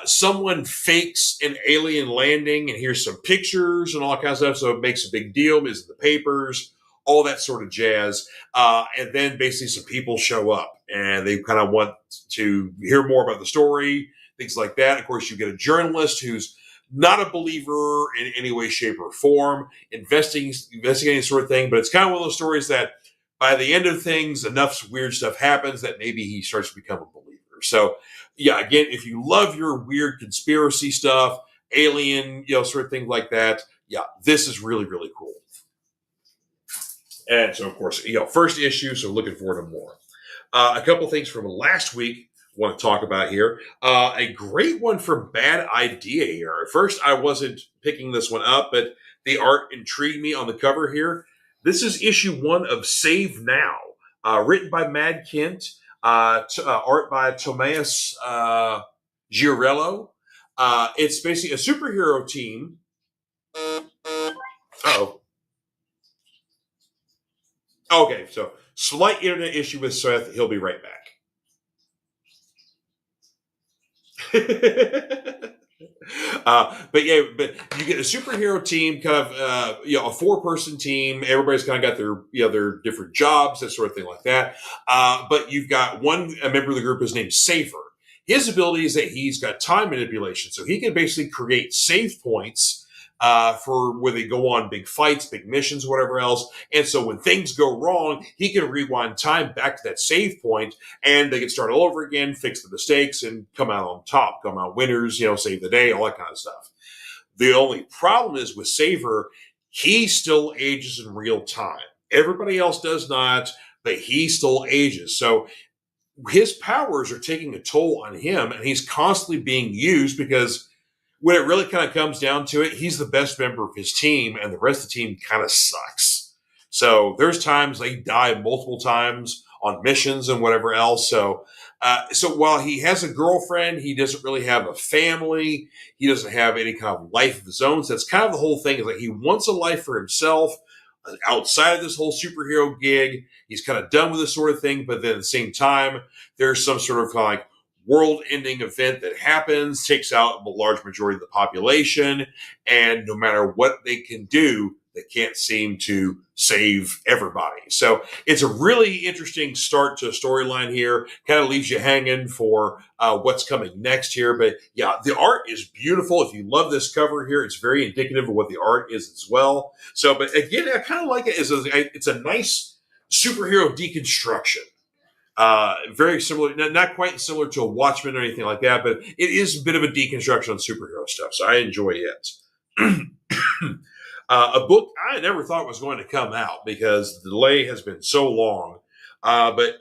someone fakes an alien landing, and here's some pictures and all that kind of stuff. So it makes a big deal, is in the papers, all that sort of jazz. And then basically some people show up and they kind of want to hear more about the story, things like that. Of course, you get a journalist who's not a believer in any way, shape, or form, investigating sort of thing. But it's kind of one of those stories that by the end of things, enough weird stuff happens that maybe he starts to become a believer. So, yeah, again, if you love your weird conspiracy stuff, alien, sort of thing like that, yeah, this is really, really cool. And so, of course, first issue, so looking forward to more. A couple things from last week want to talk about here. A great one from Bad Idea here. At first, I wasn't picking this one up, but the art intrigued me on the cover here. This is issue 1 of Save Now, written by Mad Kent, art by Tomas Giorello. It's basically a superhero team. Uh-oh. Okay, so slight internet issue with Seth. He'll be right back. But you get a superhero team, kind of a 4-person team. Everybody's kind of got their different jobs, that sort of thing like that. But you've got a member of the group is named Saver. His ability is that he's got time manipulation, so he can basically create save points for where they go on big fights, big missions, whatever else. And so when things go wrong, he can rewind time back to that save point, and they can start all over again, fix the mistakes, and come out on top, come out winners, save the day, all that kind of stuff. The only problem is with Saver, he still ages in real time. Everybody else does not, but he still ages. So his powers are taking a toll on him, and he's constantly being used because when it really kind of comes down to it, he's the best member of his team, and the rest of the team kind of sucks. So there's times they die multiple times on missions and whatever else. So while he has a girlfriend, he doesn't really have a family. He doesn't have any kind of life of his own. So that's kind of the whole thing, is like he wants a life for himself outside of this whole superhero gig. He's kind of done with this sort of thing, but then at the same time, there's some sort of like world-ending event that happens, takes out a large majority of the population, and no matter what they can do, they can't seem to save everybody. So it's a really interesting start to a storyline here. Kind of leaves you hanging for what's coming next here. But yeah, the art is beautiful. If you love this cover here, it's very indicative of what the art is as well. So, but again, I kind of like it. It's a nice superhero deconstruction. Very similar, not quite similar to a Watchmen or anything like that, but it is a bit of a deconstruction on superhero stuff. So I enjoy it. A book I never thought was going to come out because the delay has been so long. But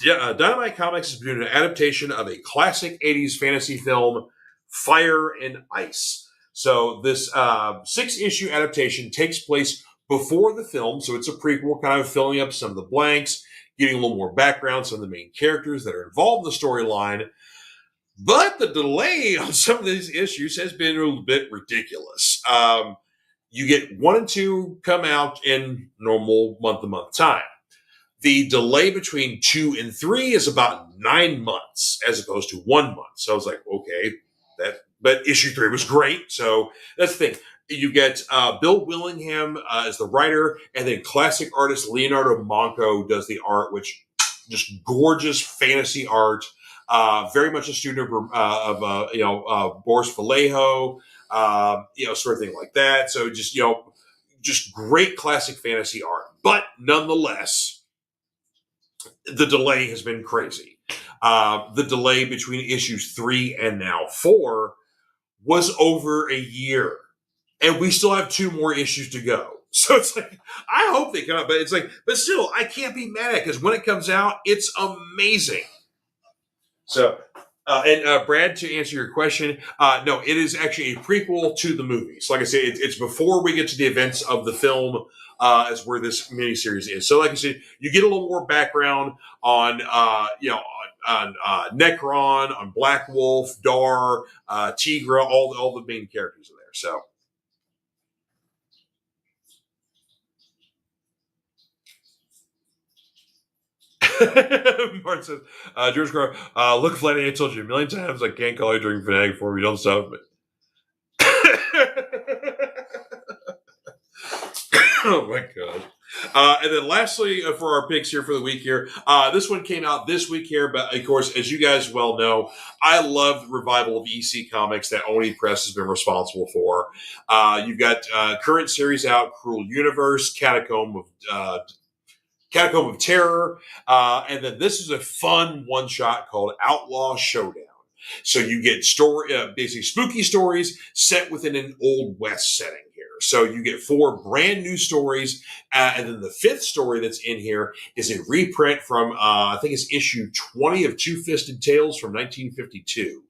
Dynamite Comics is doing an adaptation of a classic 80s fantasy film, Fire and Ice. So this 6-issue adaptation takes place before the film. So it's a prequel, kind of filling up some of the blanks, getting a little more background, some of the main characters that are involved in the storyline. But the delay on some of these issues has been a little bit ridiculous. You get 1 and 2 come out in normal month-to-month time. The delay between 2 and 3 is about 9 months as opposed to 1 month. So I was like, okay, but issue 3 was great. So that's the thing. You get Bill Willingham as the writer, and then classic artist Leonardo Manco does the art, which just gorgeous fantasy art. Very much a student of Boris Vallejo, sort of thing like that. So just great classic fantasy art. But nonetheless, the delay has been crazy. The delay between issues 3 and now 4 was over a year. And we still have 2 more issues to go. So it's like, I hope they come out, but it's like, but still, I can't be mad at it because when it comes out, it's amazing. So, Brad, to answer your question, no, it is actually a prequel to the movies. Like I said, it's before we get to the events of the film, is where this miniseries is. So, like I said, you get a little more background on, on Necron, on Black Wolf, Dar, Tigra, all the main characters are there. So. Martin says, George Crow, look, Flanny, I told you a million times I can't call you during Fanatic Forum. You don't stop me. Oh, my God. And then lastly, for our picks here for the week here, this one came out this week here, but of course, as you guys well know, I love the revival of EC Comics that Oni Press has been responsible for. You've got current series out, Cruel Universe, Catacomb of Terror, and then this is a fun one-shot called Outlaw Showdown. So you get basically spooky stories set within an Old West setting here. So you get 4 brand new stories, and then the 5th story that's in here is a reprint from, I think it's issue 20 of Two-Fisted Tales from 1952.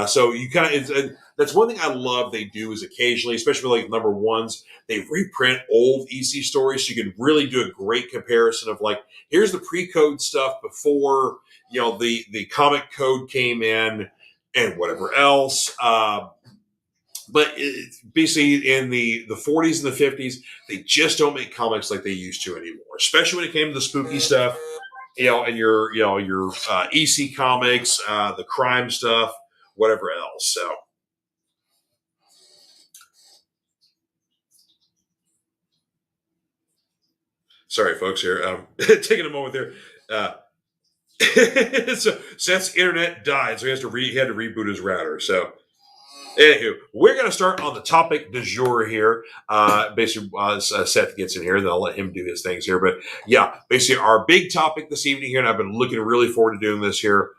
So you kind of, that's one thing I love they do is occasionally, especially like number ones, they reprint old EC stories. So you can really do a great comparison of like, here's the pre-code stuff before, the comic code came in and whatever else. But basically in the 40s and the 50s, they just don't make comics like they used to anymore, especially when it came to the spooky stuff, and your EC comics, the crime stuff, whatever else. So, sorry, folks. Here, taking a moment there. So Seth's internet died, so he had to reboot his router. So, anywho, we're going to start on the topic du jour here. Basically, Seth gets in here, then I'll let him do his things here. But yeah, basically, our big topic this evening here, and I've been looking really forward to doing this here.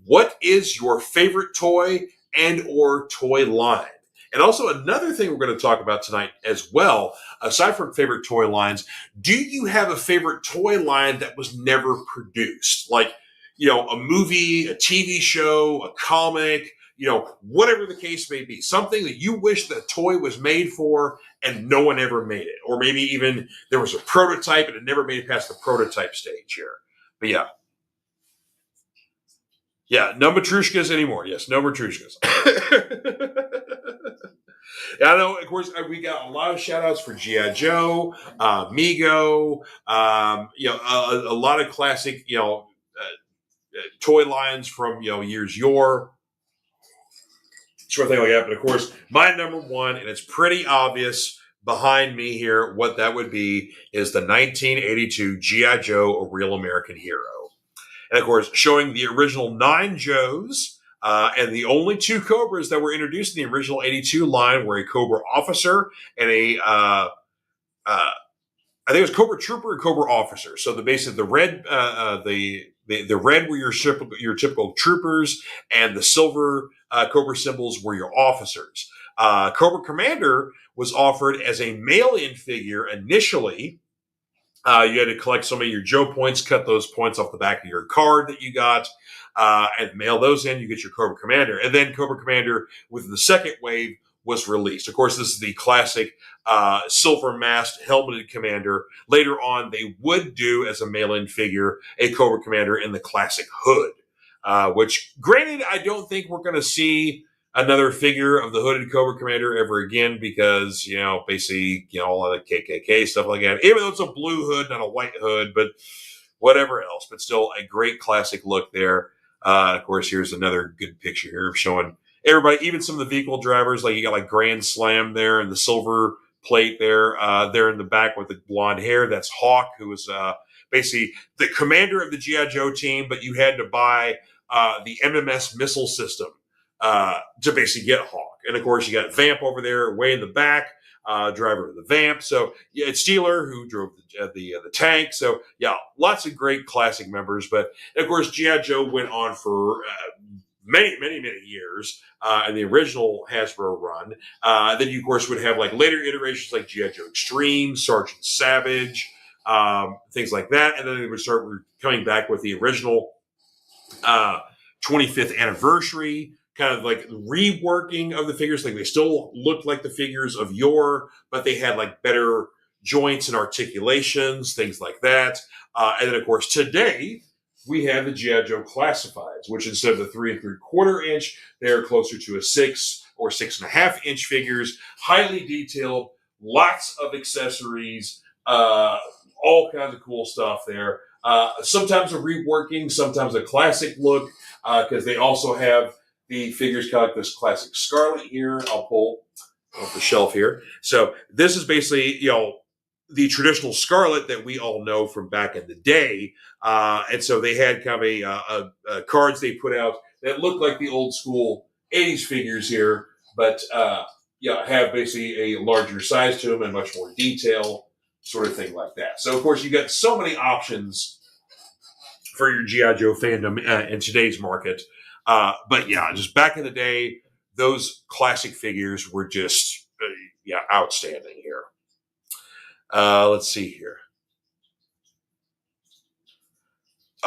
What is your favorite toy and or toy line? And also another thing we're going to talk about tonight as well, aside from favorite toy lines, do you have a favorite toy line that was never produced? Like, a movie, a TV show, a comic, whatever the case may be. Something that you wish the toy was made for and no one ever made it. Or maybe even there was a prototype and it never made it past the prototype stage here. But yeah. Yeah, no Matrushkas anymore. Yes, no Matrushkas. I know, of course, we got a lot of shout outs for G.I. Joe, Mego, a lot of classic, toy lines from, years yore, sort of thing like that. But of course, my number one, and it's pretty obvious behind me here, what that would be is the 1982 G.I. Joe, A Real American Hero. And of course, showing the original 9 Joes, and the only 2 Cobras that were introduced in the original 82 line were a Cobra Officer and I think it was Cobra Trooper and Cobra Officer. So basically the red, the the red were your typical troopers, and the silver Cobra symbols were your officers. Cobra Commander was offered as a mail-in figure initially. You had to collect some of your Joe points, cut those points off the back of your card that you got, and mail those in. You get your Cobra Commander. And then Cobra Commander, with the second wave, was released. Of course, this is the classic silver masked helmeted commander. Later on, they would do, as a mail-in figure, a Cobra Commander in the classic hood, which, granted, I don't think we're going to see another figure of the hooded Cobra Commander ever again, because, basically, all of the KKK stuff like that, even though it's a blue hood, not a white hood, but whatever else, but still a great classic look there. Of course, here's another good picture here showing everybody, even some of the vehicle drivers, like you got like Grand Slam there and the silver plate there, there in the back with the blonde hair. That's Hawk, who was basically the commander of the G.I. Joe team, but you had to buy the MMS missile system to basically get Hawk. And of course, you got Vamp over there, way in the back, driver of the Vamp. So yeah, it's Steeler, who drove the tank. So yeah, lots of great classic members. But of course, G.I. Joe went on for many years in the original Hasbro run. Then you, of course, would have like later iterations like G.I. Joe Extreme, Sergeant Savage, things like that. And then they would start coming back with the original 25th anniversary, kind of like reworking of the figures. Like they still looked like the figures of yore, but they had like better joints and articulations, things like that. And then, of course, today we have the G.I. Joe Classifieds, which instead of the 3 3/4 inch, they're closer to a 6 or 6.5 inch figures, highly detailed, lots of accessories, all kinds of cool stuff there. Sometimes a reworking, sometimes a classic look, because they also have the figures kind of like this classic Scarlet here. I'll pull off the shelf here. So this is basically, the traditional Scarlet that we all know from back in the day. And so they had kind of a cards they put out that look like the old school 80s figures here, but have basically a larger size to them and much more detail, sort of thing like that. So, of course, you got so many options for your G.I. Joe fandom in today's market. But yeah, just back in the day, those classic figures were just, outstanding here. Let's see here.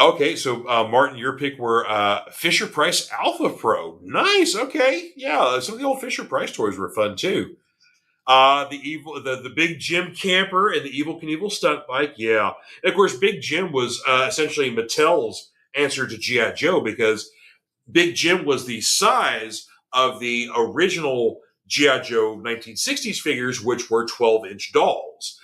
Okay, so Martin, your pick were Fisher Price Alpha Pro. Nice. Okay, yeah, some of the old Fisher Price toys were fun too. The Big Jim camper and the Evel Knievel stunt bike. Yeah, and of course, Big Jim was essentially Mattel's answer to GI Joe, because Big Jim was the size of the original G.I. Joe 1960s figures, which were 12-inch dolls.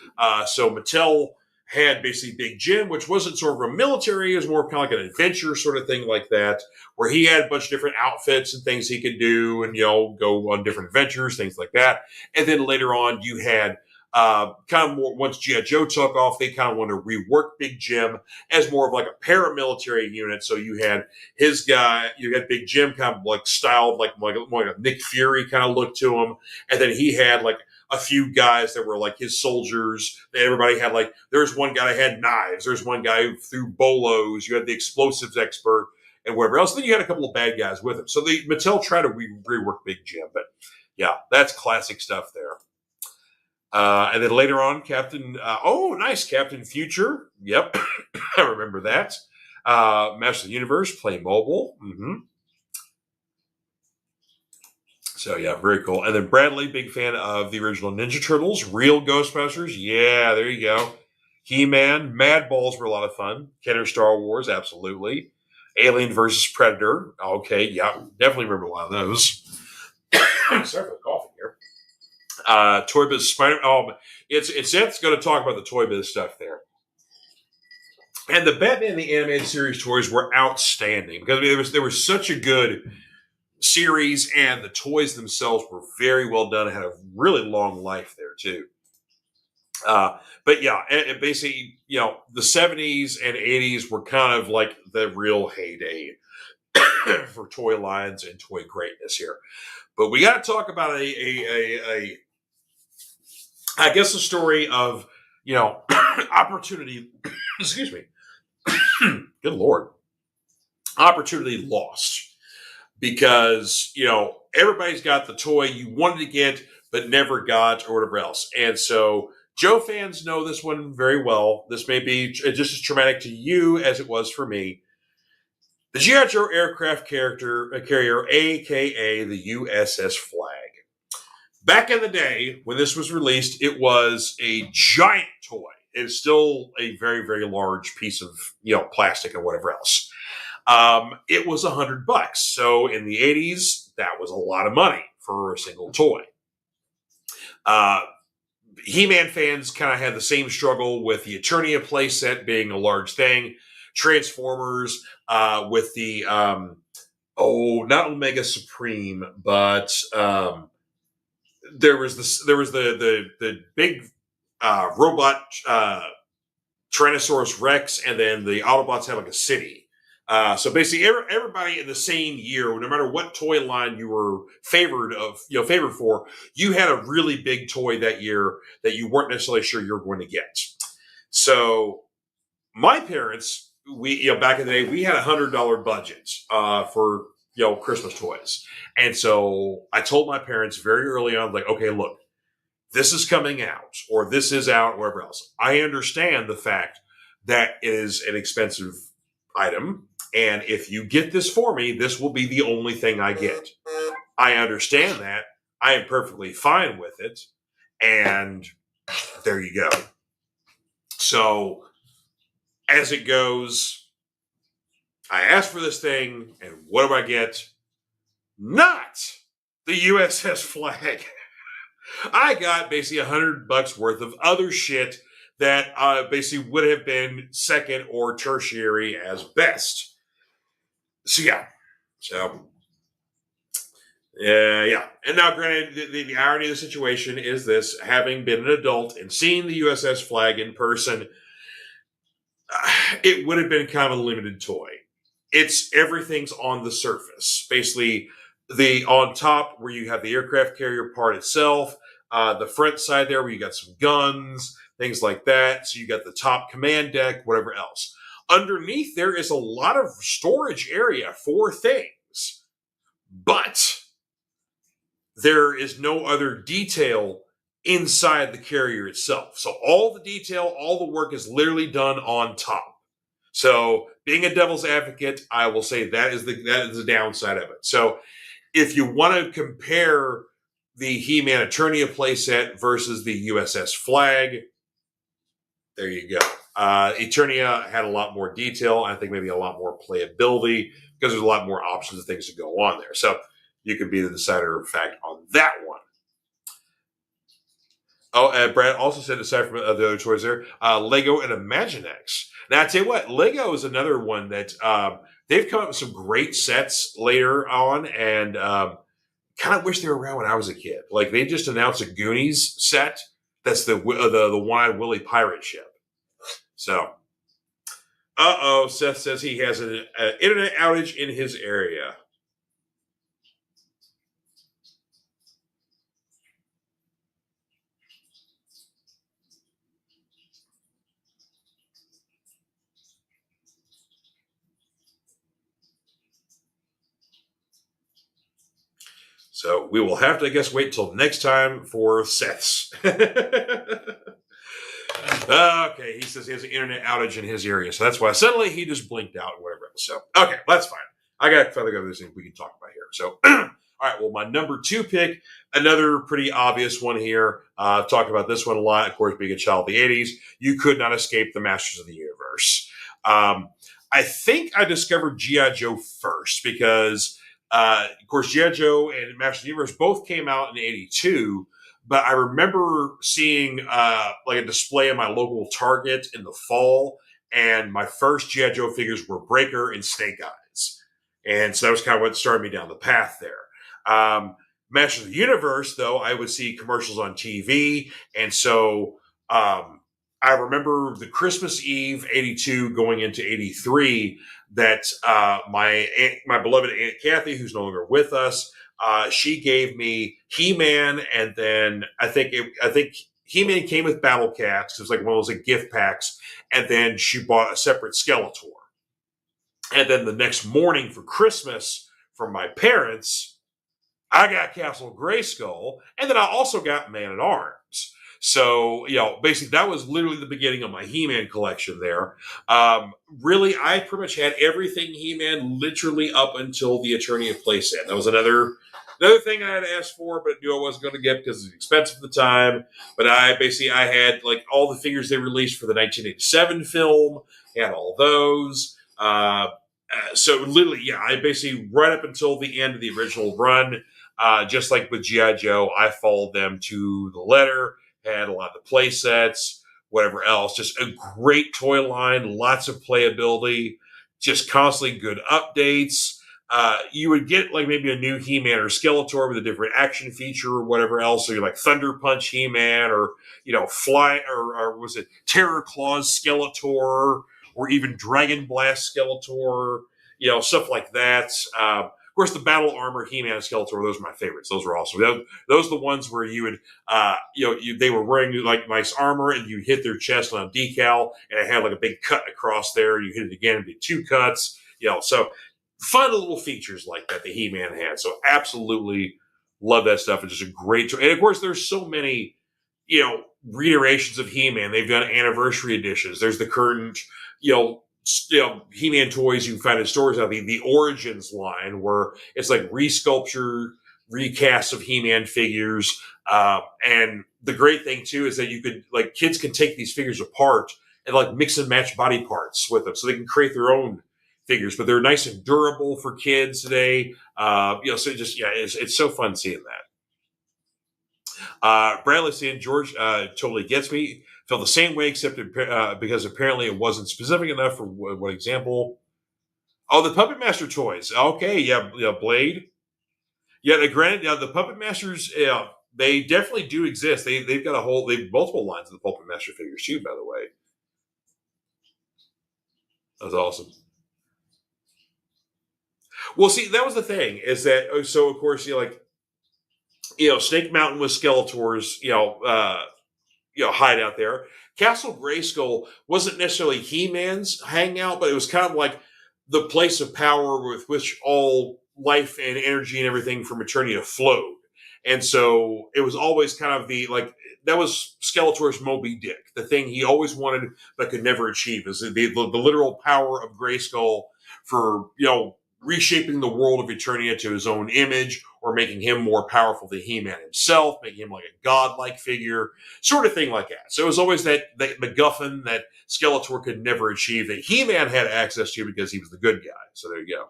So Mattel had basically Big Jim, which wasn't sort of a military, it was more kind of like an adventure sort of thing like that, where he had a bunch of different outfits and things he could do and, go on different adventures, things like that. And then later on, you had kind of more, once G.I. Joe took off, they kind of wanted to rework Big Jim as more of like a paramilitary unit. So you had his guy, you had Big Jim kind of like styled like more like a Nick Fury kind of look to him. And then he had like a few guys that were like his soldiers. Everybody had like, there's one guy that had knives. There's one guy who threw bolos. You had the explosives expert and whatever else. Then you had a couple of bad guys with him. So Mattel tried to rework Big Jim. But yeah, that's classic stuff there. And then later on, Captain Future. Yep, I remember that. Master of the Universe, Playmobil. Mm-hmm. So yeah, very cool. And then Bradley, big fan of the original Ninja Turtles, real Ghostbusters. Yeah, there you go. He-Man, Mad Balls were a lot of fun. Kenner Star Wars, absolutely. Alien versus Predator. Okay, yeah, definitely remember a lot of those. Sorry for the coughing here. Toy Biz Spider. It's Seth's going to talk about the Toy Biz stuff there. And the Batman the Animated Series toys were outstanding, because there was such a good series, and the toys themselves were very well done and had a really long life there too. But yeah, and basically, the 70s and 80s were kind of like the real heyday for toy lines and toy greatness here. But we got to talk about I guess the story of, opportunity. Excuse me. Good Lord. opportunity lost because, everybody's got the toy you wanted to get but never got or whatever else. And so Joe fans know this one very well. This may be just as traumatic to you as it was for me. The G.I. Joe aircraft carrier, a.k.a. the USS Flag. Back in the day, when this was released, it was a giant toy. It's still a very, very large piece of, plastic and whatever else. It was $100. So in the 80s, that was a lot of money for a single toy. He-Man fans kind of had the same struggle with the Eternia playset being a large thing. Transformers with the, not Omega Supreme, but there was the big robot Tyrannosaurus Rex, and then the Autobots had like a city. So basically, everybody in the same year, no matter what toy line you were favored for, you had a really big toy that year that you weren't necessarily sure you were going to get. So my parents, back in the day, we had $100 budget for Christmas toys, and so I told my parents very early on, like, okay, look, this is coming out, or this is out, or whatever else. I understand the fact that it is an expensive item. And if you get this for me, this will be the only thing I get. I understand that. I am perfectly fine with it. And there you go. So as it goes, I asked for this thing, and what do I get? Not the USS Flag. I got basically $100 worth of other shit that basically would have been second or tertiary as best. So yeah. And now, granted, the irony of the situation is this: having been an adult and seeing the USS Flag in person, it would have been kind of a limited toy. Everything's on the surface. Basically, on top where you have the aircraft carrier part itself, the front side there where you got some guns, things like that. So you got the top command deck, whatever else. Underneath there is a lot of storage area for things, but there is no other detail inside the carrier itself. So all the detail, all the work is literally done on top. So being a devil's advocate, I will say that is the downside of it. So if you want to compare the He-Man Eternia playset versus the USS Flag, there you go. Eternia had a lot more detail. I think maybe a lot more playability because there's a lot more options of things to go on there. So you could be the decider of fact on that one. Oh, Brad also said, aside from the other toys there, Lego and Imaginext. Now, I tell you what, Lego is another one that they've come up with some great sets later on, and kind of wish they were around when I was a kid. Like, they just announced a Goonies set. That's the One-Eyed Willy pirate ship. So, Seth says he has an internet outage in his area. So we will have to, I guess, wait till next time for Seth's. Okay, he says he has an internet outage in his area, so that's why suddenly he just blinked out or whatever. So, okay, that's fine. I got other things we can talk about here. So, all right, well, my number 2 pick, another pretty obvious one here. I've talked about this one a lot. Of course, being a child of the 80s, you could not escape the Masters of the Universe. I think I discovered G.I. Joe first because, of course, G.I. Joe and Masters of the Universe both came out in 82. But I remember seeing like a display in my local Target in the fall, and my first G.I. Joe figures were Breaker and Snake Eyes. And so that was kind of what started me down the path there. Masters of the Universe, though, I would see commercials on TV. And so I remember the Christmas Eve, 82, going into 83, that my beloved Aunt Kathy, who's no longer with us, she gave me He-Man, and then I think He-Man came with Battle Cats. It was like one of those gift packs, and then she bought a separate Skeletor. And then the next morning for Christmas from my parents, I got Castle Grayskull, and then I also got Man at Arms. So, basically, that was literally the beginning of my He-Man collection there. Really, I pretty much had everything He-Man literally up until the Eternia playset. That was another thing I had asked for, but knew I wasn't going to get because it was expensive at the time. But I had like all the figures they released for the 1987 film, had all those. So literally, yeah, I basically right up until the end of the original run, just like with G.I. Joe, I followed them to the letter, had a lot of the play sets, whatever else. Just a great toy line, lots of playability, just constantly good updates. You would get like maybe a new He-Man or Skeletor with a different action feature or whatever else. So you're like Thunder Punch He-Man or, Fly or was it Terror Claws Skeletor or even Dragon Blast Skeletor, stuff like that. Of course, the Battle Armor He-Man and Skeletor, those are my favorites. Those were awesome. Those are the ones where you would, they were wearing like nice armor and you hit their chest on a decal and it had like a big cut across there. You hit it again, it'd be 2 cuts, so fun little features like that the He-Man had. So absolutely love that stuff. It's just a great, and of course, there's so many, reiterations of He-Man. They've done anniversary editions. There's the current, He-Man toys you can find in stores now. The Origins line, where it's like resculpture, recasts of He-Man figures. And the great thing too is that you could like kids can take these figures apart and like mix and match body parts with them, so they can create their own figures. But they're nice and durable for kids today. So it's so fun seeing that. Bradley saying George totally gets me. Felt the same way, except because apparently it wasn't specific enough for what example. Oh, the Puppet Master toys. Okay, yeah, Blade. Yeah, granted, the Puppet Masters, they definitely do exist. They've got they've multiple lines of the Puppet Master figures too. By the way, that was awesome. Well, see, that was the thing is that so of course Snake Mountain was Skeletor's hide out there. Castle Grayskull wasn't necessarily He-Man's hangout, but it was kind of like the place of power with which all life and energy and everything from Eternia flowed. And so it was always kind of that was Skeletor's Moby Dick, the thing he always wanted but could never achieve, is the literal power of Grayskull for, reshaping the world of Eternia to his own image, or making him more powerful than He-Man himself, making him like a godlike figure, sort of thing like that. So it was always that MacGuffin that Skeletor could never achieve, that He-Man had access to because he was the good guy. So there you go.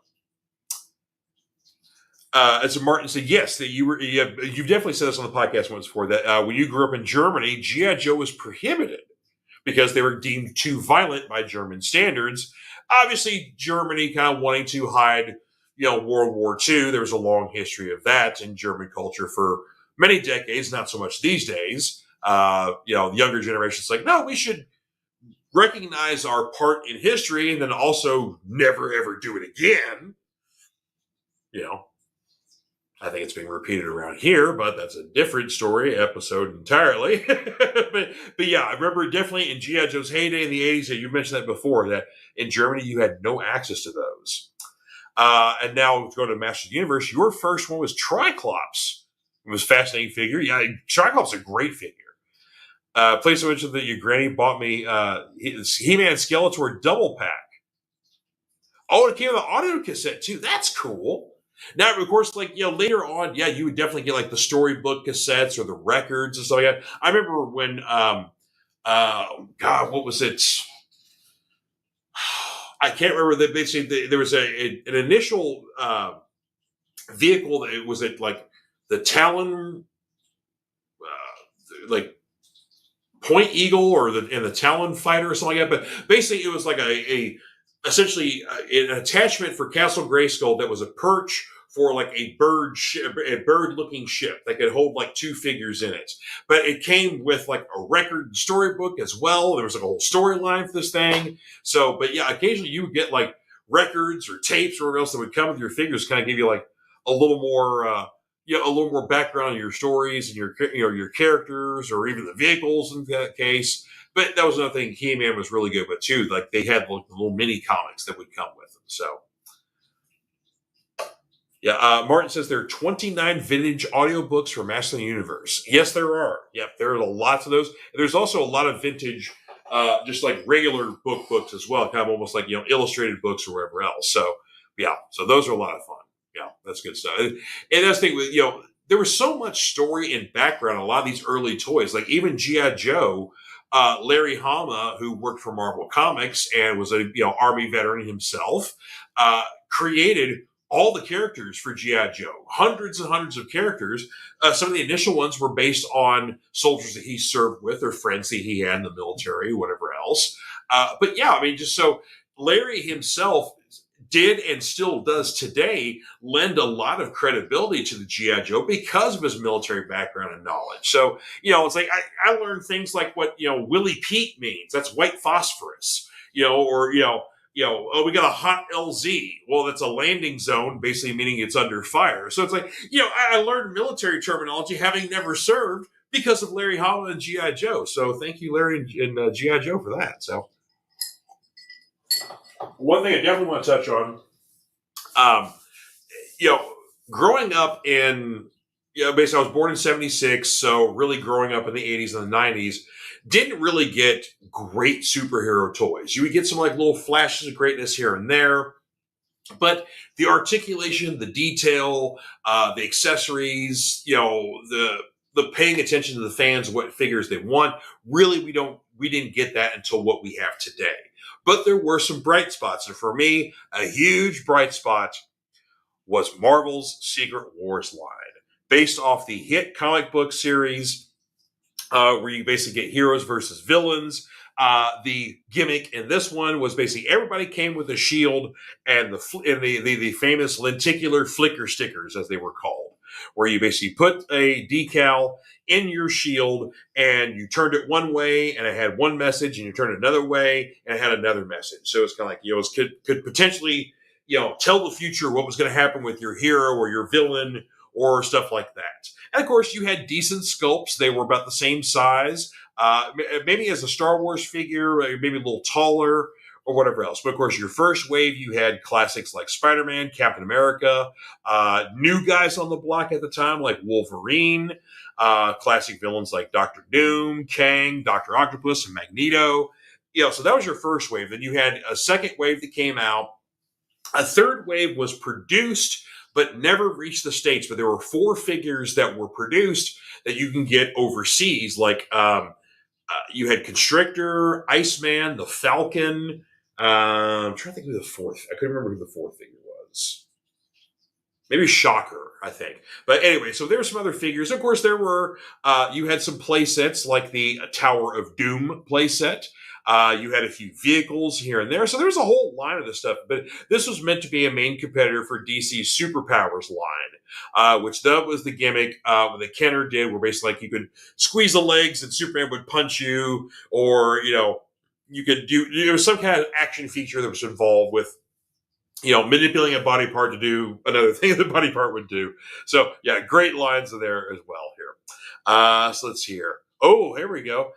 And so Martin said, yes, that you've definitely said this on the podcast once before, that when you grew up in Germany, G.I. Joe was prohibited because they were deemed too violent by German standards. Obviously, Germany kind of wanting to hide, World War II. There was a long history of that in German culture for many decades, not so much these days. The younger generation's like, no, we should recognize our part in history and then also never, ever do it again. I think it's being repeated around here, but that's a different episode entirely. but yeah, I remember definitely in G.I. Joe's heyday in the 80s, you mentioned that before, that in Germany you had no access to those. And now to go to Masters of the Universe, your first one was Triclops. It was a fascinating figure. Yeah, Triclops is a great figure. Please mention that your granny bought me He-Man Skeletor double pack. Oh, it came with an audio cassette too. That's cool. Now, of course, later on, yeah, you would definitely get like the storybook cassettes or the records and stuff like that. I remember when, God, what was it? I can't remember that. Basically, there was an initial vehicle that it was like the Talon, like Point Eagle or the Talon Fighter or something like that. But basically, it was like essentially an attachment for Castle Grayskull that was a perch for like a bird-looking ship that could hold like 2 figures in it. But it came with like a record storybook as well. There was like a whole storyline for this thing. So, but yeah, occasionally you would get like records or tapes or whatever else that would come with your figures, kind of give you like a little more, a little more background on your stories and your characters or even the vehicles in that case. But that was another thing He-Man was really good with too. Like they had like the little mini comics that would come with them. So, yeah, Martin says there are 29 vintage audiobooks for Master of the Universe. Yes, there are. Yep, there are lots of those. There's also a lot of vintage, just like regular books as well, kind of almost like, illustrated books or whatever else. So, yeah, so those are a lot of fun. Yeah, that's good stuff. And that's the thing with, there was so much story and background on a lot of these early toys. Like even G.I. Joe, Larry Hama, who worked for Marvel Comics and was a Army veteran himself, created all the characters for G.I. Joe, hundreds and hundreds of characters. Some of the initial ones were based on soldiers that he served with or friends that he had in the military, whatever else. But yeah, I mean, just so Larry himself did and still does today lend a lot of credibility to the G.I. Joe because of his military background and knowledge. So, it's like I learned things like what, Willie Pete means. That's white phosphorus, or, oh, we got a hot LZ. Well, that's a landing zone, basically meaning it's under fire. So it's like, I learned military terminology having never served because of Larry Hama and G.I. Joe. So thank you, Larry and G.I. Joe for that. So one thing I definitely want to touch on, growing up in, basically I was born in 76. So really growing up in the 80s and the 90s, didn't really get great superhero toys. You would get some like little flashes of greatness here and there, but the articulation, the detail, the accessories, the paying attention to the fans, what figures they want, really we didn't get that until what we have today. But there were some bright spots, and for me, a huge bright spot was Marvel's Secret Wars line, based off the hit comic book series. Where you basically get heroes versus villains. The gimmick in this one was basically everybody came with a shield and the famous lenticular flicker stickers, as they were called, where you basically put a decal in your shield and you turned it one way and it had one message, and you turned it another way and it had another message. So it's kind of like, it could potentially, tell the future what was going to happen with your hero or your villain or stuff like that. And of course, you had decent sculpts. They were about the same size, maybe as a Star Wars figure, maybe a little taller or whatever else. But of course, your first wave, you had classics like Spider-Man, Captain America, new guys on the block at the time like Wolverine, classic villains like Doctor Doom, Kang, Dr. Octopus, and Magneto. So that was your first wave. Then you had a second wave that came out. A third wave was produced but never reached the States. But there were 4 figures that were produced that you can get overseas. Like you had Constrictor, Iceman, the Falcon. I'm trying to think who the fourth. I couldn't remember who the fourth figure was. Maybe Shocker, I think. But anyway, so there were some other figures. Of course, there were, you had some play sets like the Tower of Doom play set. You had a few vehicles here and there. So there's a whole line of this stuff. But this was meant to be a main competitor for DC's Superpowers line, which that was the gimmick that Kenner did, where basically like you could squeeze the legs and Superman would punch you, or, you could do, there was some kind of action feature that was involved with, manipulating a body part to do another thing the body part would do. So, yeah, great lines in there as well here. So let's see here. Oh, here we go.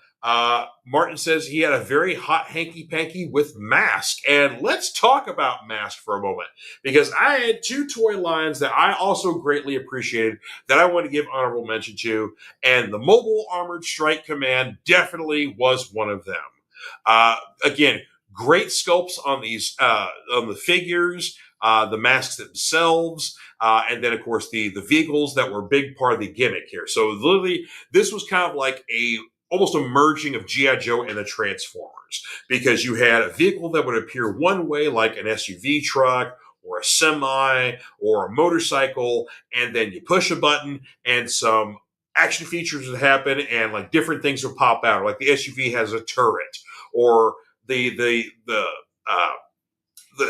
Martin says he had a very hot hanky-panky with Mask. And let's talk about Mask for a moment, because I had 2 toy lines that I also greatly appreciated that I want to give honorable mention to. And the Mobile Armored Strike Command definitely was one of them. Again, great sculpts on these, on the figures, the masks themselves, and then of course the vehicles that were a big part of the gimmick here. So literally, this was kind of like almost a merging of G.I. Joe and the Transformers, because you had a vehicle that would appear one way, like an SUV truck or a semi or a motorcycle, and then you push a button and some action features would happen, and like different things would pop out. Like the SUV has a turret, or the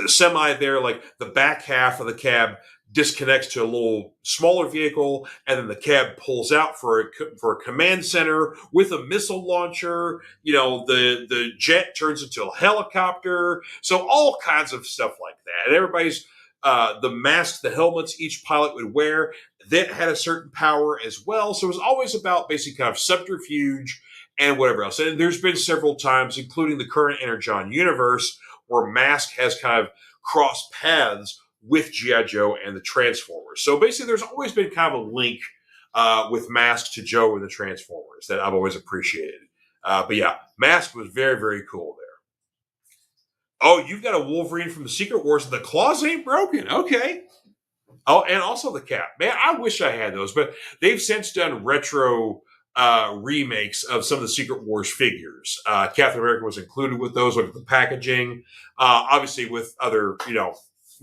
semi there, like the back half of the cab disconnects to a little smaller vehicle, and then the cab pulls out for a command center with a missile launcher. The jet turns into a helicopter. So all kinds of stuff like that. And everybody's the masks, the helmets each pilot would wear, that had a certain power as well. So it was always about basically kind of subterfuge and whatever else. And there's been several times, including the current Energon universe, where Mask has kind of cross paths with G.I. Joe and the Transformers. So basically, there's always been kind of a link with Mask to Joe and the Transformers that I've always appreciated. But yeah, Mask was very, very cool there. Oh, you've got a Wolverine from the Secret Wars. The claws ain't broken. Okay. Oh, and also the cap. Man, I wish I had those, but they've since done retro remakes of some of the Secret Wars figures. Captain America was included with those, with the packaging, obviously with other,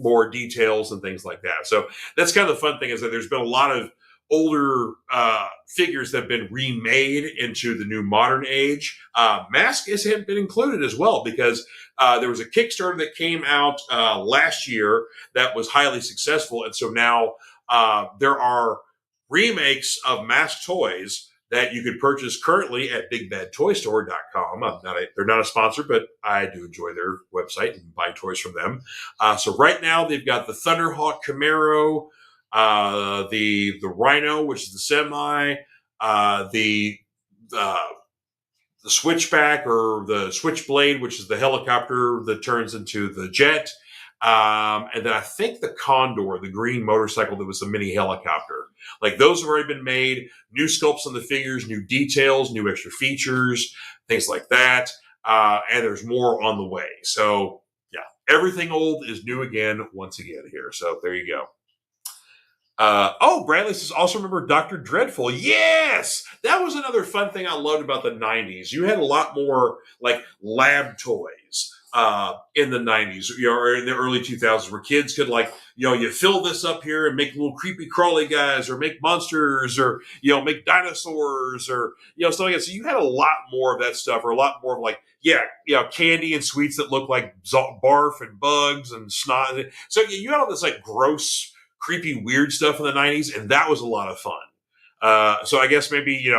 more details and things like that. So that's kind of the fun thing, is that there's been a lot of older figures that have been remade into the new modern age. Mask has been included as well, because there was a Kickstarter that came out last year that was highly successful. And so now there are remakes of Mask toys that you could purchase currently at bigbadtoystore.com. They're not a sponsor, but I do enjoy their website and buy toys from them. So right now they've got the Thunderhawk Camaro, the Rhino, which is the semi, the Switchback, or the Switchblade, which is the helicopter that turns into the jet. And then I think the Condor, the green motorcycle that was the mini helicopter. Like, those have already been made. New sculpts on the figures, new details, new extra features, things like that. And there's more on the way. So, yeah, everything old is new again, once again here. So there you go. Bradley says, also remember Dr. Dreadful. Yes! That was another fun thing I loved about the 90s. You had a lot more, like, lab toys in the 90s, or in the early 2000s, where kids could, like, you fill this up here and make little creepy crawly guys, or make monsters, or, make dinosaurs, or, stuff like that. So you had a lot more of that stuff, or a lot more of, like, candy and sweets that look like barf and bugs and snot. So you had all this, like, gross, creepy, weird stuff in the 90s, and that was a lot of fun. So I guess maybe,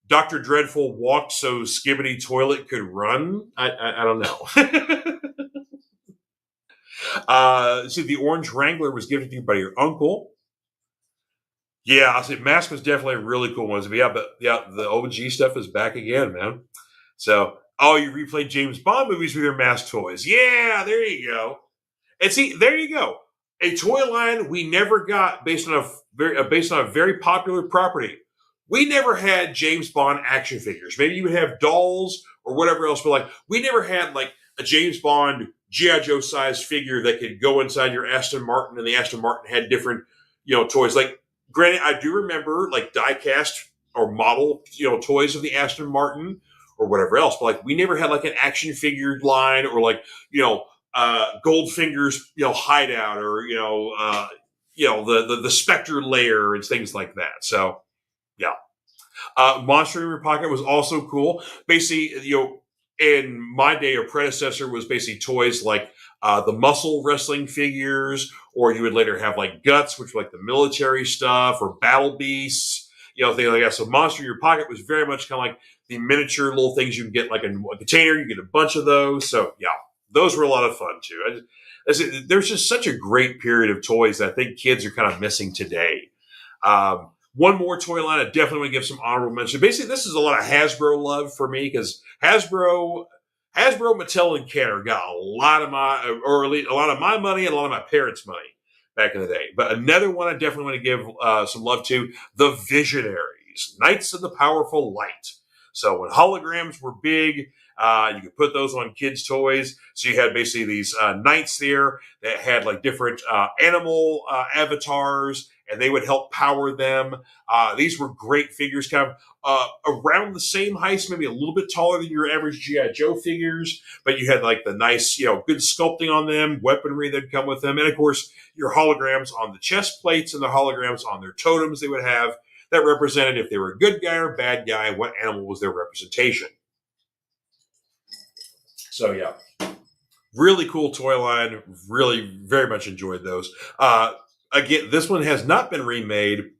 Dr. Dreadful walked so Skibbity Toilet could run. I don't know. See, the Orange Wrangler was given to you by your uncle. Yeah, I'll say Mask was definitely a really cool one. But the OG stuff is back again, man. So, you replayed James Bond movies with your Mask toys. Yeah, there you go. And see, there you go. A toy line we never got based on a very popular property. We never had James Bond action figures. Maybe you would have dolls or whatever else, but, like, we never had, like, a James Bond G.I. Joe sized figure that could go inside your Aston Martin, and the Aston Martin had different, toys. Like, granted, I do remember, like, die-cast or model, toys of the Aston Martin or whatever else, but, like, we never had, like, an action figure line, or, like, Goldfinger's, hideout, or, the Spectre lair and things like that. So, yeah. Monster in Your Pocket was also cool. Basically, in my day, a predecessor was basically toys like the muscle wrestling figures, or you would later have, like, Guts, which were like the military stuff, or Battle Beasts, things like that. So Monster in Your Pocket was very much kind of like the miniature little things you can get, like, in a container. You get a bunch of those. So, yeah. Those were a lot of fun, too. There's just such a great period of toys that I think kids are kind of missing today. One more toy line I definitely want to give some honorable mention. Basically, this is a lot of Hasbro love for me, because Hasbro, Mattel, and Kenner got a lot of my money and a lot of my parents' money back in the day. But another one I definitely want to give some love to, the Visionaries, Knights of the Powerful Light. So when holograms were big, you could put those on kids' toys. So you had basically these knights there that had, like, different animal avatars, and they would help power them. These were great figures, kind of around the same height, maybe a little bit taller than your average G.I. Joe figures, but you had, like, the nice, good sculpting on them, weaponry that come with them, and, of course, your holograms on the chest plates and the holograms on their totems they would have that represented if they were a good guy or bad guy, what animal was their representation. So, yeah, really cool toy line. Really very much enjoyed those. Again, this one has not been remade.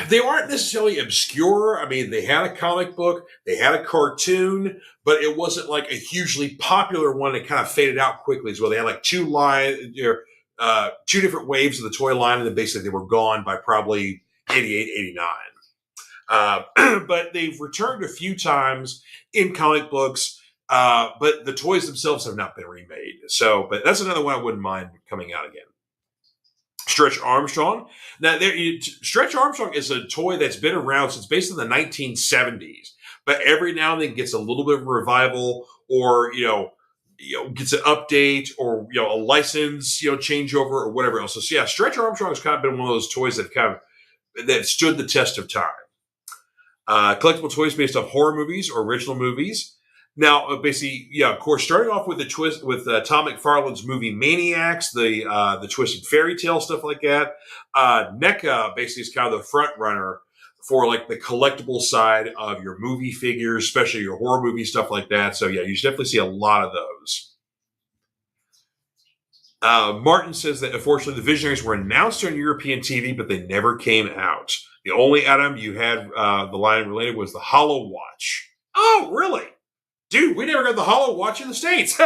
They aren't necessarily obscure. I mean, they had a comic book, they had a cartoon, but it wasn't like a hugely popular one that kind of faded out quickly as well. They had, like, two different waves of the toy line, and then basically they were gone by probably 88, 89. But they've returned a few times in comic books. But the toys themselves have not been remade. So, but that's another one I wouldn't mind coming out again. Stretch Armstrong. Now, Stretch Armstrong is a toy that's been around since basically the 1970s, but every now and then gets a little bit of a revival, or gets an update, or a license changeover or whatever else. So yeah, Stretch Armstrong has kind of been one of those toys that stood the test of time. Collectible toys based off horror movies or original movies. Now, basically, of course, starting off with the twist with Tom McFarlane's movie Maniacs, the twisted fairy tale stuff like that. NECA basically is kind of the front runner for like the collectible side of your movie figures, especially your horror movie stuff like that. So yeah, you definitely see a lot of those. Martin says that unfortunately the Visionaries were announced on European TV, but they never came out. The only item you had the line related was the Hollow Watch. Oh, really? Dude, we never got the Hollow Watch in the States. I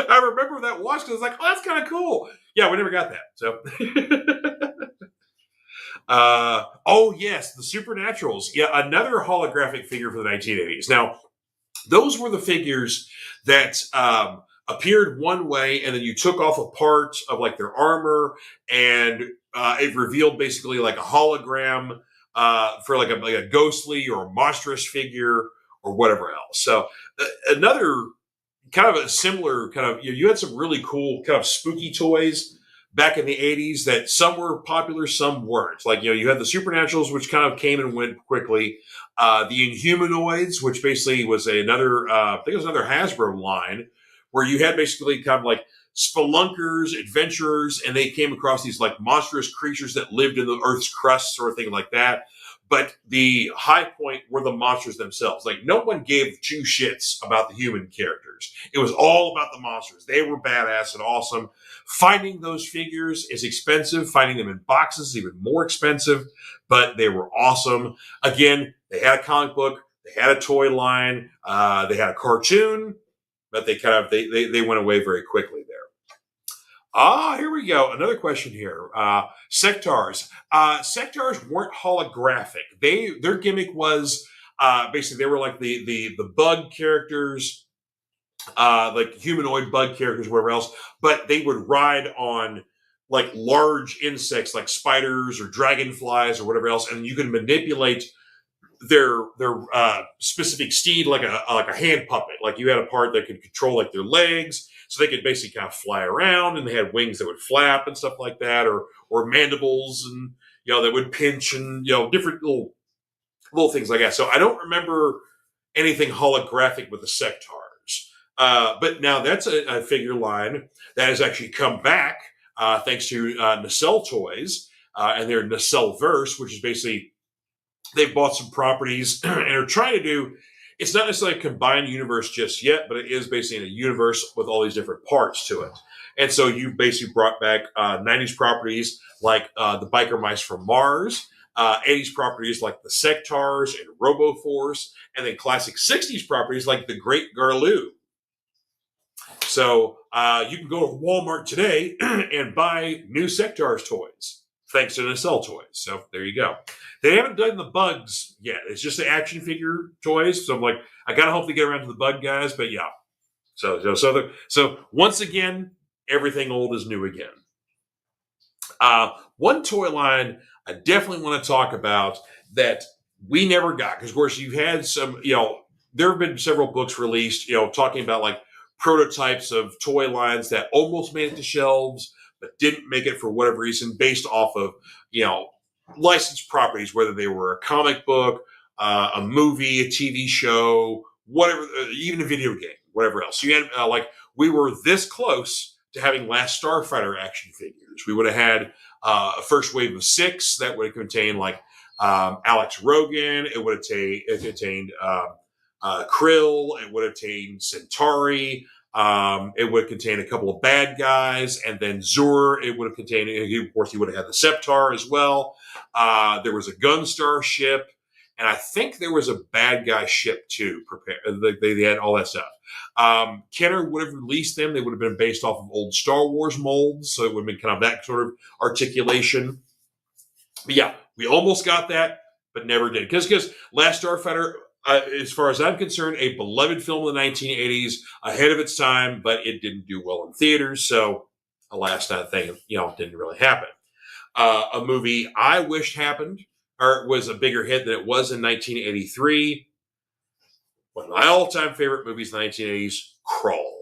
remember that watch because I was like, oh, that's kind of cool. Yeah, we never got that. So, oh, yes, the Supernaturals. Yeah, another holographic figure for the 1980s. Now, those were the figures that appeared one way, and then you took off a part of like their armor, and it revealed basically like a hologram for like a ghostly or a monstrous figure or whatever else. So another kind of a similar kind of, you had some really cool kind of spooky toys back in the 80s that some were popular, some weren't. Like, you had the Supernaturals, which kind of came and went quickly. The Inhumanoids, which basically was another, I think it was another Hasbro line, where you had basically kind of like spelunkers, adventurers, and they came across these like monstrous creatures that lived in the Earth's crust, sort of thing like that. But the high point were the monsters themselves. Like, no one gave two shits about the human characters. It was all about the monsters. They were badass and awesome. Finding those figures is expensive. Finding them in boxes is even more expensive, but they were awesome. Again, they had a comic book. They had a toy line. They had a cartoon, but they went away very quickly there. Here we go. Another question here. Sectars. Sectars weren't holographic. Their gimmick was basically they were like the bug characters, like humanoid bug characters, whatever else. But they would ride on like large insects, like spiders or dragonflies or whatever else, and you could manipulate their specific steed like a hand puppet. Like, you had a part that could control like their legs, so they could basically kind of fly around, and they had wings that would flap and stuff like that, or mandibles, and that would pinch, and different little things like that. So I don't remember anything holographic with the Sectars, but now that's a figure line that has actually come back thanks to Nacelle Toys and their Nacelle Verse, which is basically they've bought some properties and are trying to do. It's not necessarily a combined universe just yet, but it is basically a universe with all these different parts to it. And so you basically brought back 90s properties like the Biker Mice from Mars, 80s properties like the Sectars and RoboForce, and then classic 60s properties like the Great Garloo. So you can go to Walmart today and buy new Sectars toys, thanks to Nacelle Toys. So there you go. They haven't done the bugs yet. It's just the action figure toys. So I'm like, I gotta hope they get around to the bug guys. But yeah. So once again, everything old is new again. One toy line I definitely want to talk about that we never got, because of course you've had some, there have been several books released, talking about like prototypes of toy lines that almost made it to shelves but didn't make it for whatever reason, based off of licensed properties, whether they were a comic book, a movie, a TV show, whatever, even a video game, whatever else. You had we were this close to having Last Starfighter action figures. We would have had a first wave of 6 that would have contained like Alex Rogan. It would have contained Krill. It would have contained Centauri. It would contain a couple of bad guys, and then Zur. It would have contained, of course, he would have had the Sceptar as well. There was a Gunstar ship, and I think there was a bad guy ship too. They had all that stuff. Kenner would have released them. They would have been based off of old Star Wars molds, so it would have been kind of that sort of articulation. But yeah, we almost got that, but never did, because Last Starfighter, as far as I'm concerned, a beloved film of the 1980s, ahead of its time, but it didn't do well in theaters. So, alas, that thing, didn't really happen. A movie I wished happened or was a bigger hit than it was in 1983. One of my all-time favorite movies in the 1980s, Crawl.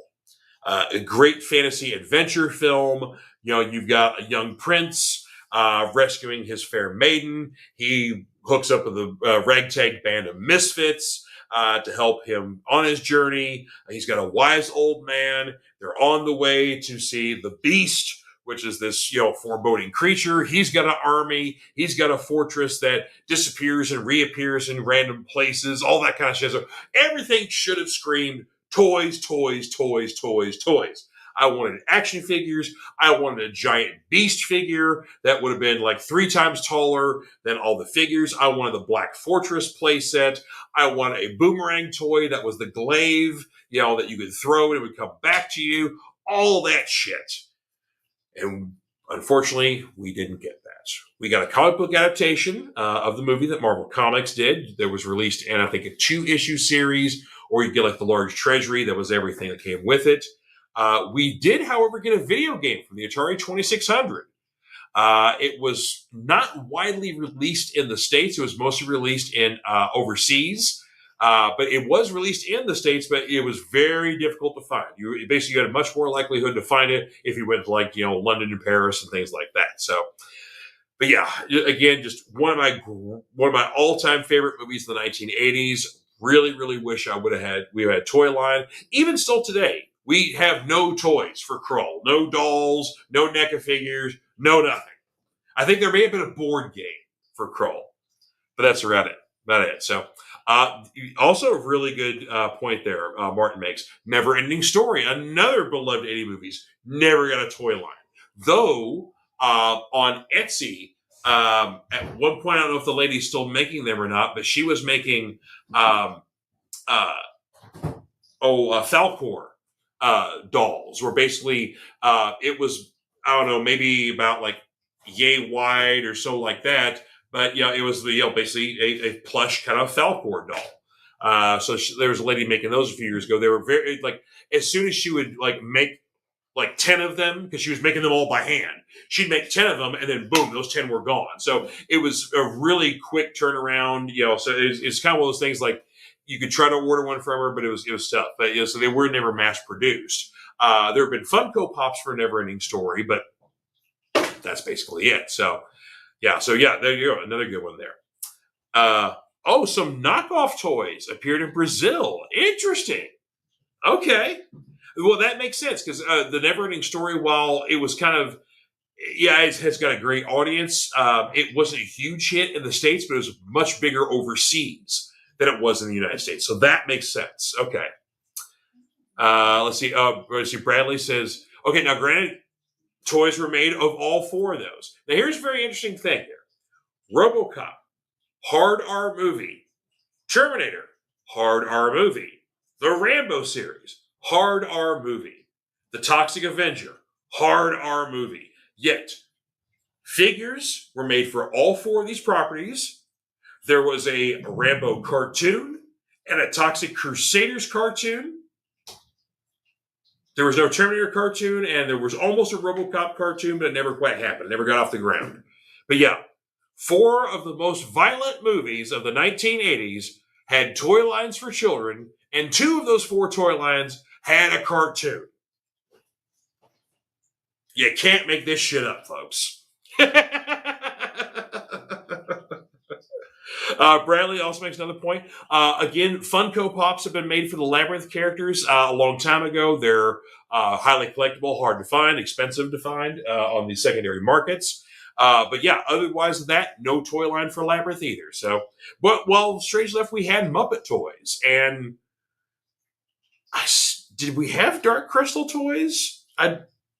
A great fantasy adventure film. You've got a young prince rescuing his fair maiden. He hooks up with a ragtag band of misfits to help him on his journey. He's got a wise old man. They're on the way to see the Beast, which is this foreboding creature. He's got an army. He's got a fortress that disappears and reappears in random places. All that kind of shit. So everything should have screamed toys, toys, toys, toys, toys. I wanted action figures. I wanted a giant Beast figure that would have been like 3 times taller than all the figures. I wanted the Black Fortress playset. I wanted a boomerang toy that was the glaive, that you could throw and it would come back to you. All that shit. And unfortunately, we didn't get that. We got a comic book adaptation of the movie that Marvel Comics did. That was released in, I think, a 2-issue series, or you get like the large treasury that was everything that came with it. We did, however, get a video game from the Atari 2600. It was not widely released in the States. It was mostly released in overseas. But it was released in the States, but it was very difficult to find. You basically had a much more likelihood to find it if you went to London and Paris and things like that. So, but yeah, again, just one of my all-time favorite movies in the 1980s. Really, really wish we had a toy line. Even still today, we have no toys for Krull. No dolls, no NECA figures, no nothing. I think there may have been a board game for Krull, but that's about it. So, also a really good point there Martin makes. Never Ending Story, another beloved 80 movies, never got a toy line. Though, on Etsy, at one point, I don't know if the lady's still making them or not, but she was making Falcor dolls, where basically it was, I don't know, maybe about like yay wide or so like that. But it was basically a plush kind of Falcor doll. So there was a lady making those a few years ago. They were very as soon as she would make 10 of them, because she was making them all by hand, she'd make 10 of them, and then boom, those 10 were gone. So it was a really quick turnaround. So it's kind of one of those things you could try to order one from her, but it was tough. But so they were never mass produced. There have been Funko Pops for Never Ending Story, but that's basically it. So. Yeah, there you go. Another good one there. Some knockoff toys appeared in Brazil. Interesting. Okay. Well, that makes sense because the Neverending Story, while it was kind of, it has got a great audience. It wasn't a huge hit in the States, but it was much bigger overseas than it was in the United States. So that makes sense. Okay. Let's see. Bradley says, okay, now granted, toys were made of all 4 of those. Now, here's a very interesting thing here. RoboCop, hard R movie. Terminator, hard R movie. The Rambo series, hard R movie. The Toxic Avenger, hard R movie. Yet, figures were made for all 4 of these properties. There was a Rambo cartoon and a Toxic Crusaders cartoon. There was no Terminator cartoon, and there was almost a RoboCop cartoon, but it never quite happened. It never got off the ground. But yeah, 4 of the most violent movies of the 1980s had toy lines for children, and 2 of those 4 toy lines had a cartoon. You can't make this shit up, folks. Bradley also makes another point. Again, Funko Pops have been made for the Labyrinth characters a long time ago. They're highly collectible, hard to find, expensive to find on the secondary markets. But yeah, otherwise than that, no toy line for Labyrinth either. So, but strangely enough, we had Muppet toys. And did we have Dark Crystal toys?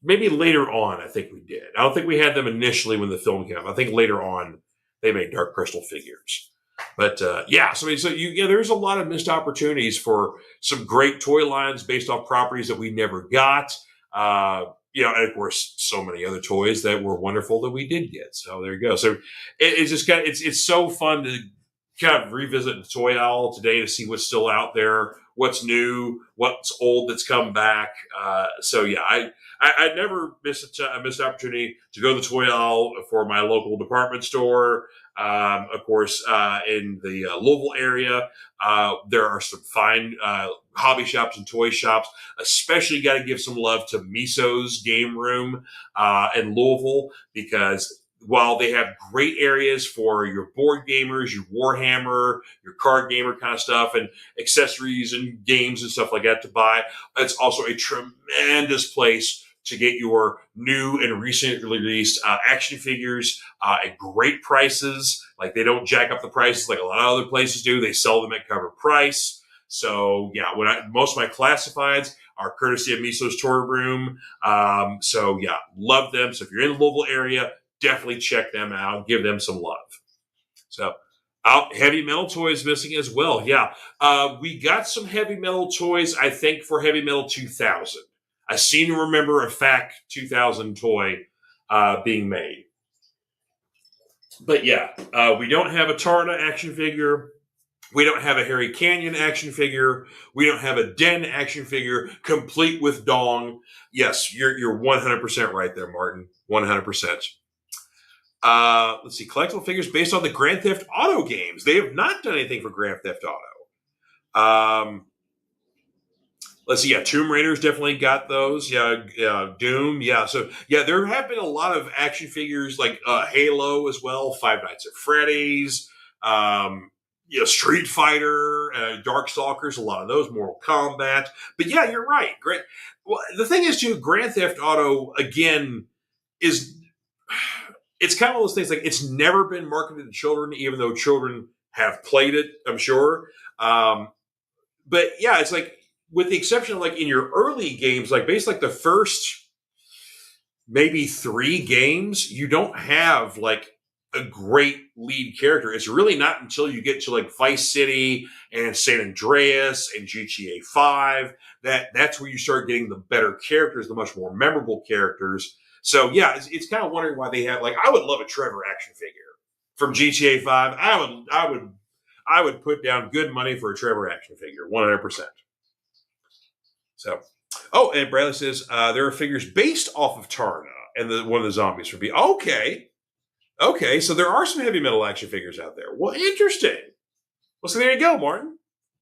Maybe later on, I think we did. I don't think we had them initially when the film came out. I think later on, they made Dark Crystal figures. But there's a lot of missed opportunities for some great toy lines based off properties that we never got. And of course, so many other toys that were wonderful that we did get. So there you go. So it's so fun to kind of revisit the toy aisle today to see what's still out there, what's new, what's old that's come back. So yeah, I never miss an opportunity to go to the toy aisle for my local department store. Of course, in the Louisville area, there are some fine hobby shops and toy shops. Especially got to give some love to Miso's Game Room in Louisville, because while they have great areas for your board gamers, your Warhammer, your card gamer kind of stuff, and accessories and games and stuff like that to buy, it's also a tremendous place to get your new and recently released action figures at great prices. Like, they don't jack up the prices like a lot of other places do. They sell them at cover price. So yeah, most of my classifieds are courtesy of Miso's Toy Room. So yeah, love them. So if you're in the Louisville area, definitely check them out. Give them some love. So heavy metal toys missing as well. Yeah, we got some heavy metal toys, I think, for Heavy Metal 2000. I seem to remember a FAC 2000 toy being made. But yeah, we don't have a Tarna action figure. We don't have a Harry Canyon action figure. We don't have a Den action figure complete with Dong. Yes, you're 100% right there, Martin. 100%. Let's see, collectible figures based on the Grand Theft Auto games. They have not done anything for Grand Theft Auto. Let's see, yeah, Tomb Raider's definitely got those. Yeah, Doom. Yeah, so yeah, there have been a lot of action figures like Halo as well, Five Nights at Freddy's, Street Fighter, Darkstalkers, a lot of those, Mortal Kombat. But yeah, you're right. Great. Well, the thing is, too, Grand Theft Auto again is. It's kind of those things, like, it's never been marketed to children, even though children have played it, I'm sure. But yeah, it's like, with the exception of like in your early games, like basically like the first maybe 3 games, you don't have like a great lead character. It's really not until you get to like Vice City and San Andreas and GTA 5 that's where you start getting the better characters, the much more memorable characters. So yeah, it's kind of wondering why they have, like, I would love a Trevor action figure from GTA 5. I would put down good money for a Trevor action figure, 100%. So, and Bradley says there are figures based off of Tarna and one of the zombies would be okay. Okay, so there are some heavy metal action figures out there. Well, interesting. Well, so there you go, Martin.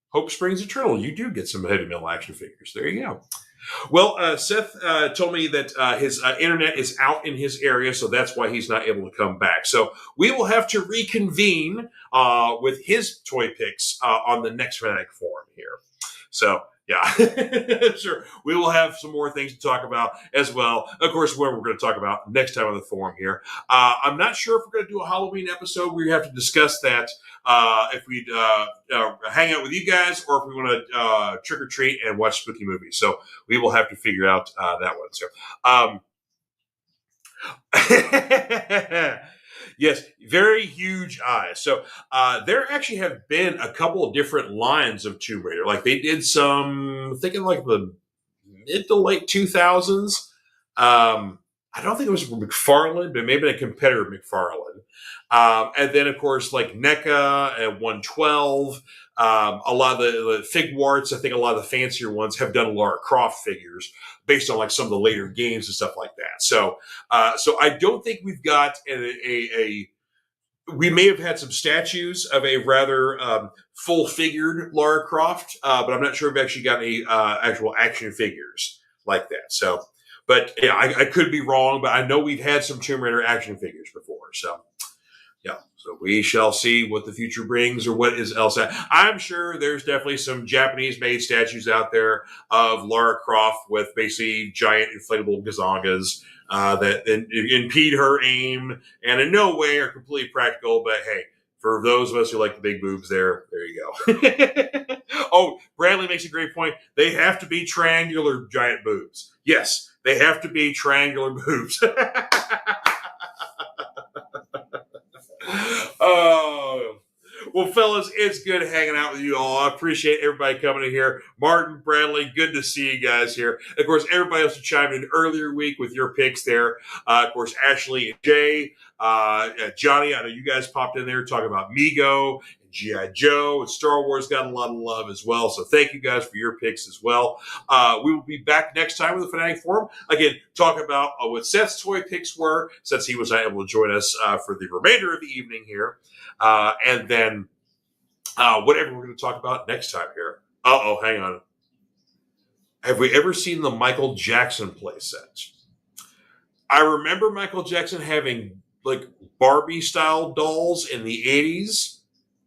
Hope springs eternal. You do get some heavy metal action figures. There you go. Well, Seth told me that his internet is out in his area, so that's why he's not able to come back. So we will have to reconvene with his toy picks on the next Fanatic Forum here. So, yeah, sure. We will have some more things to talk about as well. Of course, what we're going to talk about next time on the forum here. I'm not sure if we're going to do a Halloween episode. We have to discuss that. If we hang out with you guys, or if we want to trick or treat and watch spooky movies. So we will have to figure out that one. So, yes, very huge eyes. So there actually have been a couple of different lines of Tomb Raider. Like, they did some, thinking like the mid to late 2000s. I don't think it was McFarlane, but maybe a competitor of McFarlane. And then, of course, like NECA and 112. A lot of the Figwarts, I think a lot of the fancier ones have done Lara Croft figures based on like some of the later games and stuff like that. So I don't think we've got we may have had some statues of a rather full-figured Lara Croft, but I'm not sure if we've actually got any actual action figures like that. So, but yeah, I could be wrong, but I know we've had some Tomb Raider action figures before. So, yeah. So we shall see what the future brings, or what is else. I'm sure there's definitely some Japanese-made statues out there of Lara Croft with basically giant inflatable gazongas that impede her aim, and in no way are completely practical. But hey, for those of us who like the big boobs, there you go. Oh, Bradley makes a great point. They have to be triangular giant boobs. Yes, they have to be triangular boobs. Oh, well, fellas, it's good hanging out with you all. I appreciate everybody coming in here. Martin, Bradley, good to see you guys here. Of course, everybody else who chimed in earlier week with your picks there. Of course, Ashley and Jay, Johnny, I know you guys popped in there talking about Mego, and G.I. Joe, and Star Wars got a lot of love as well. So thank you guys for your picks as well. We will be back next time with the Fanatic Forum. Again, talk about what Seth's toy picks were, since he was not able to join us for the remainder of the evening here. And then whatever we're going to talk about next time here. Hang on. Have we ever seen the Michael Jackson playset? I remember Michael Jackson having like Barbie style dolls in the 80s.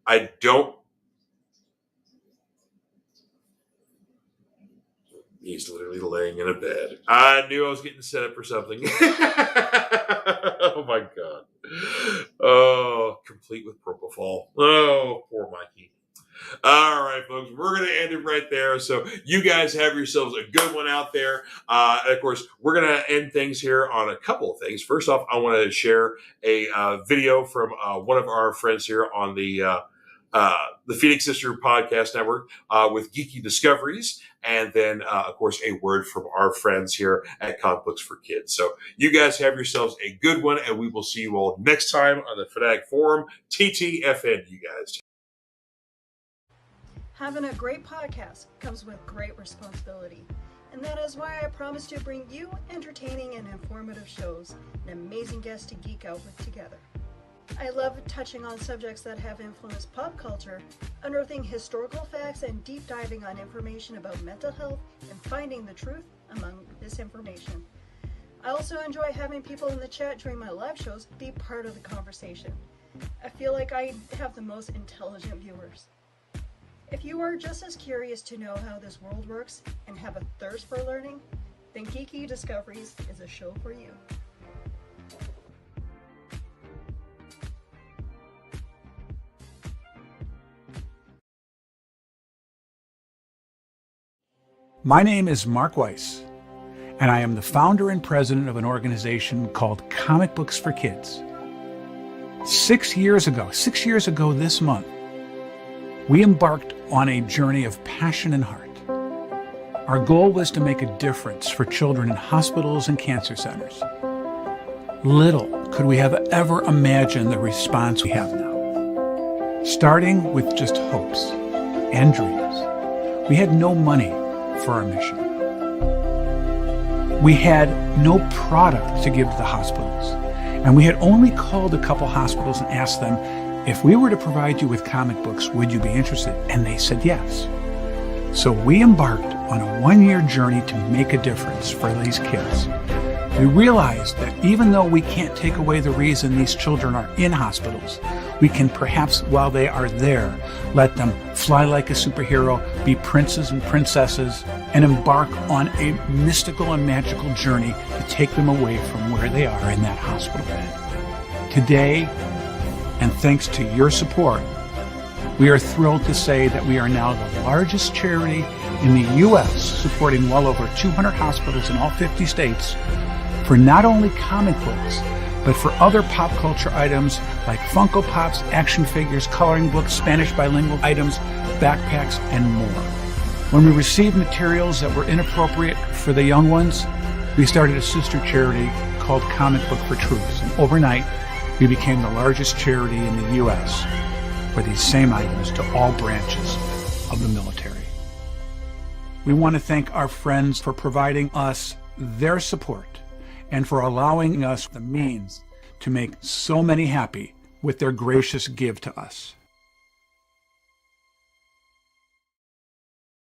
I don't. He's literally laying in a bed. I knew I was getting set up for something. Oh my God. Oh, complete with propofol. Oh, poor Mikey. All right, folks, we're going to end it right there. So you guys have yourselves a good one out there. And of course, we're going to end things here on a couple of things. First off, I want to share a video from one of our friends here on the Phoenix Sister Podcast Network with Geeky Discoveries. And then, of course, a word from our friends here at Comic Books for Kids. So you guys have yourselves a good one, and we will see you all next time on the Fanatic Forum. TTFN, you guys. Having a great podcast comes with great responsibility, and that is why I promise to bring you entertaining and informative shows and amazing guests to geek out with together. I love touching on subjects that have influenced pop culture, unearthing historical facts, and deep diving on information about mental health and finding the truth among this information. I also enjoy having people in the chat during my live shows be part of the conversation. I feel like I have the most intelligent viewers. If you are just as curious to know how this world works and have a thirst for learning, then Geeky Discoveries is a show for you. My name is Mark Weiss, and I am the founder and president of an organization called Comic Books for Kids. 6 years ago this month, we embarked on a journey of passion and heart. Our goal was to make a difference for children in hospitals and cancer centers. Little could we have ever imagined the response we have now. Starting with just hopes and dreams, we had no money for our mission. We had no product to give to the hospitals, and we had only called a couple hospitals and asked them, if we were to provide you with comic books, would you be interested? And they said yes. So we embarked on a 1-year journey to make a difference for these kids. We realized that even though we can't take away the reason these children are in hospitals, we can perhaps, while they are there, let them fly like a superhero, be princes and princesses, and embark on a mystical and magical journey to take them away from where they are in that hospital bed. Today, and thanks to your support, we are thrilled to say that we are now the largest charity in the U.S., supporting well over 200 hospitals in all 50 states for not only comic books, but for other pop culture items like Funko Pops, action figures, coloring books, Spanish bilingual items, backpacks, and more. When we received materials that were inappropriate for the young ones, we started a sister charity called Comic Book for Troops, and overnight, we became the largest charity in the U.S. for these same items to all branches of the military. We want to thank our friends for providing us their support and for allowing us the means to make so many happy with their gracious give to us.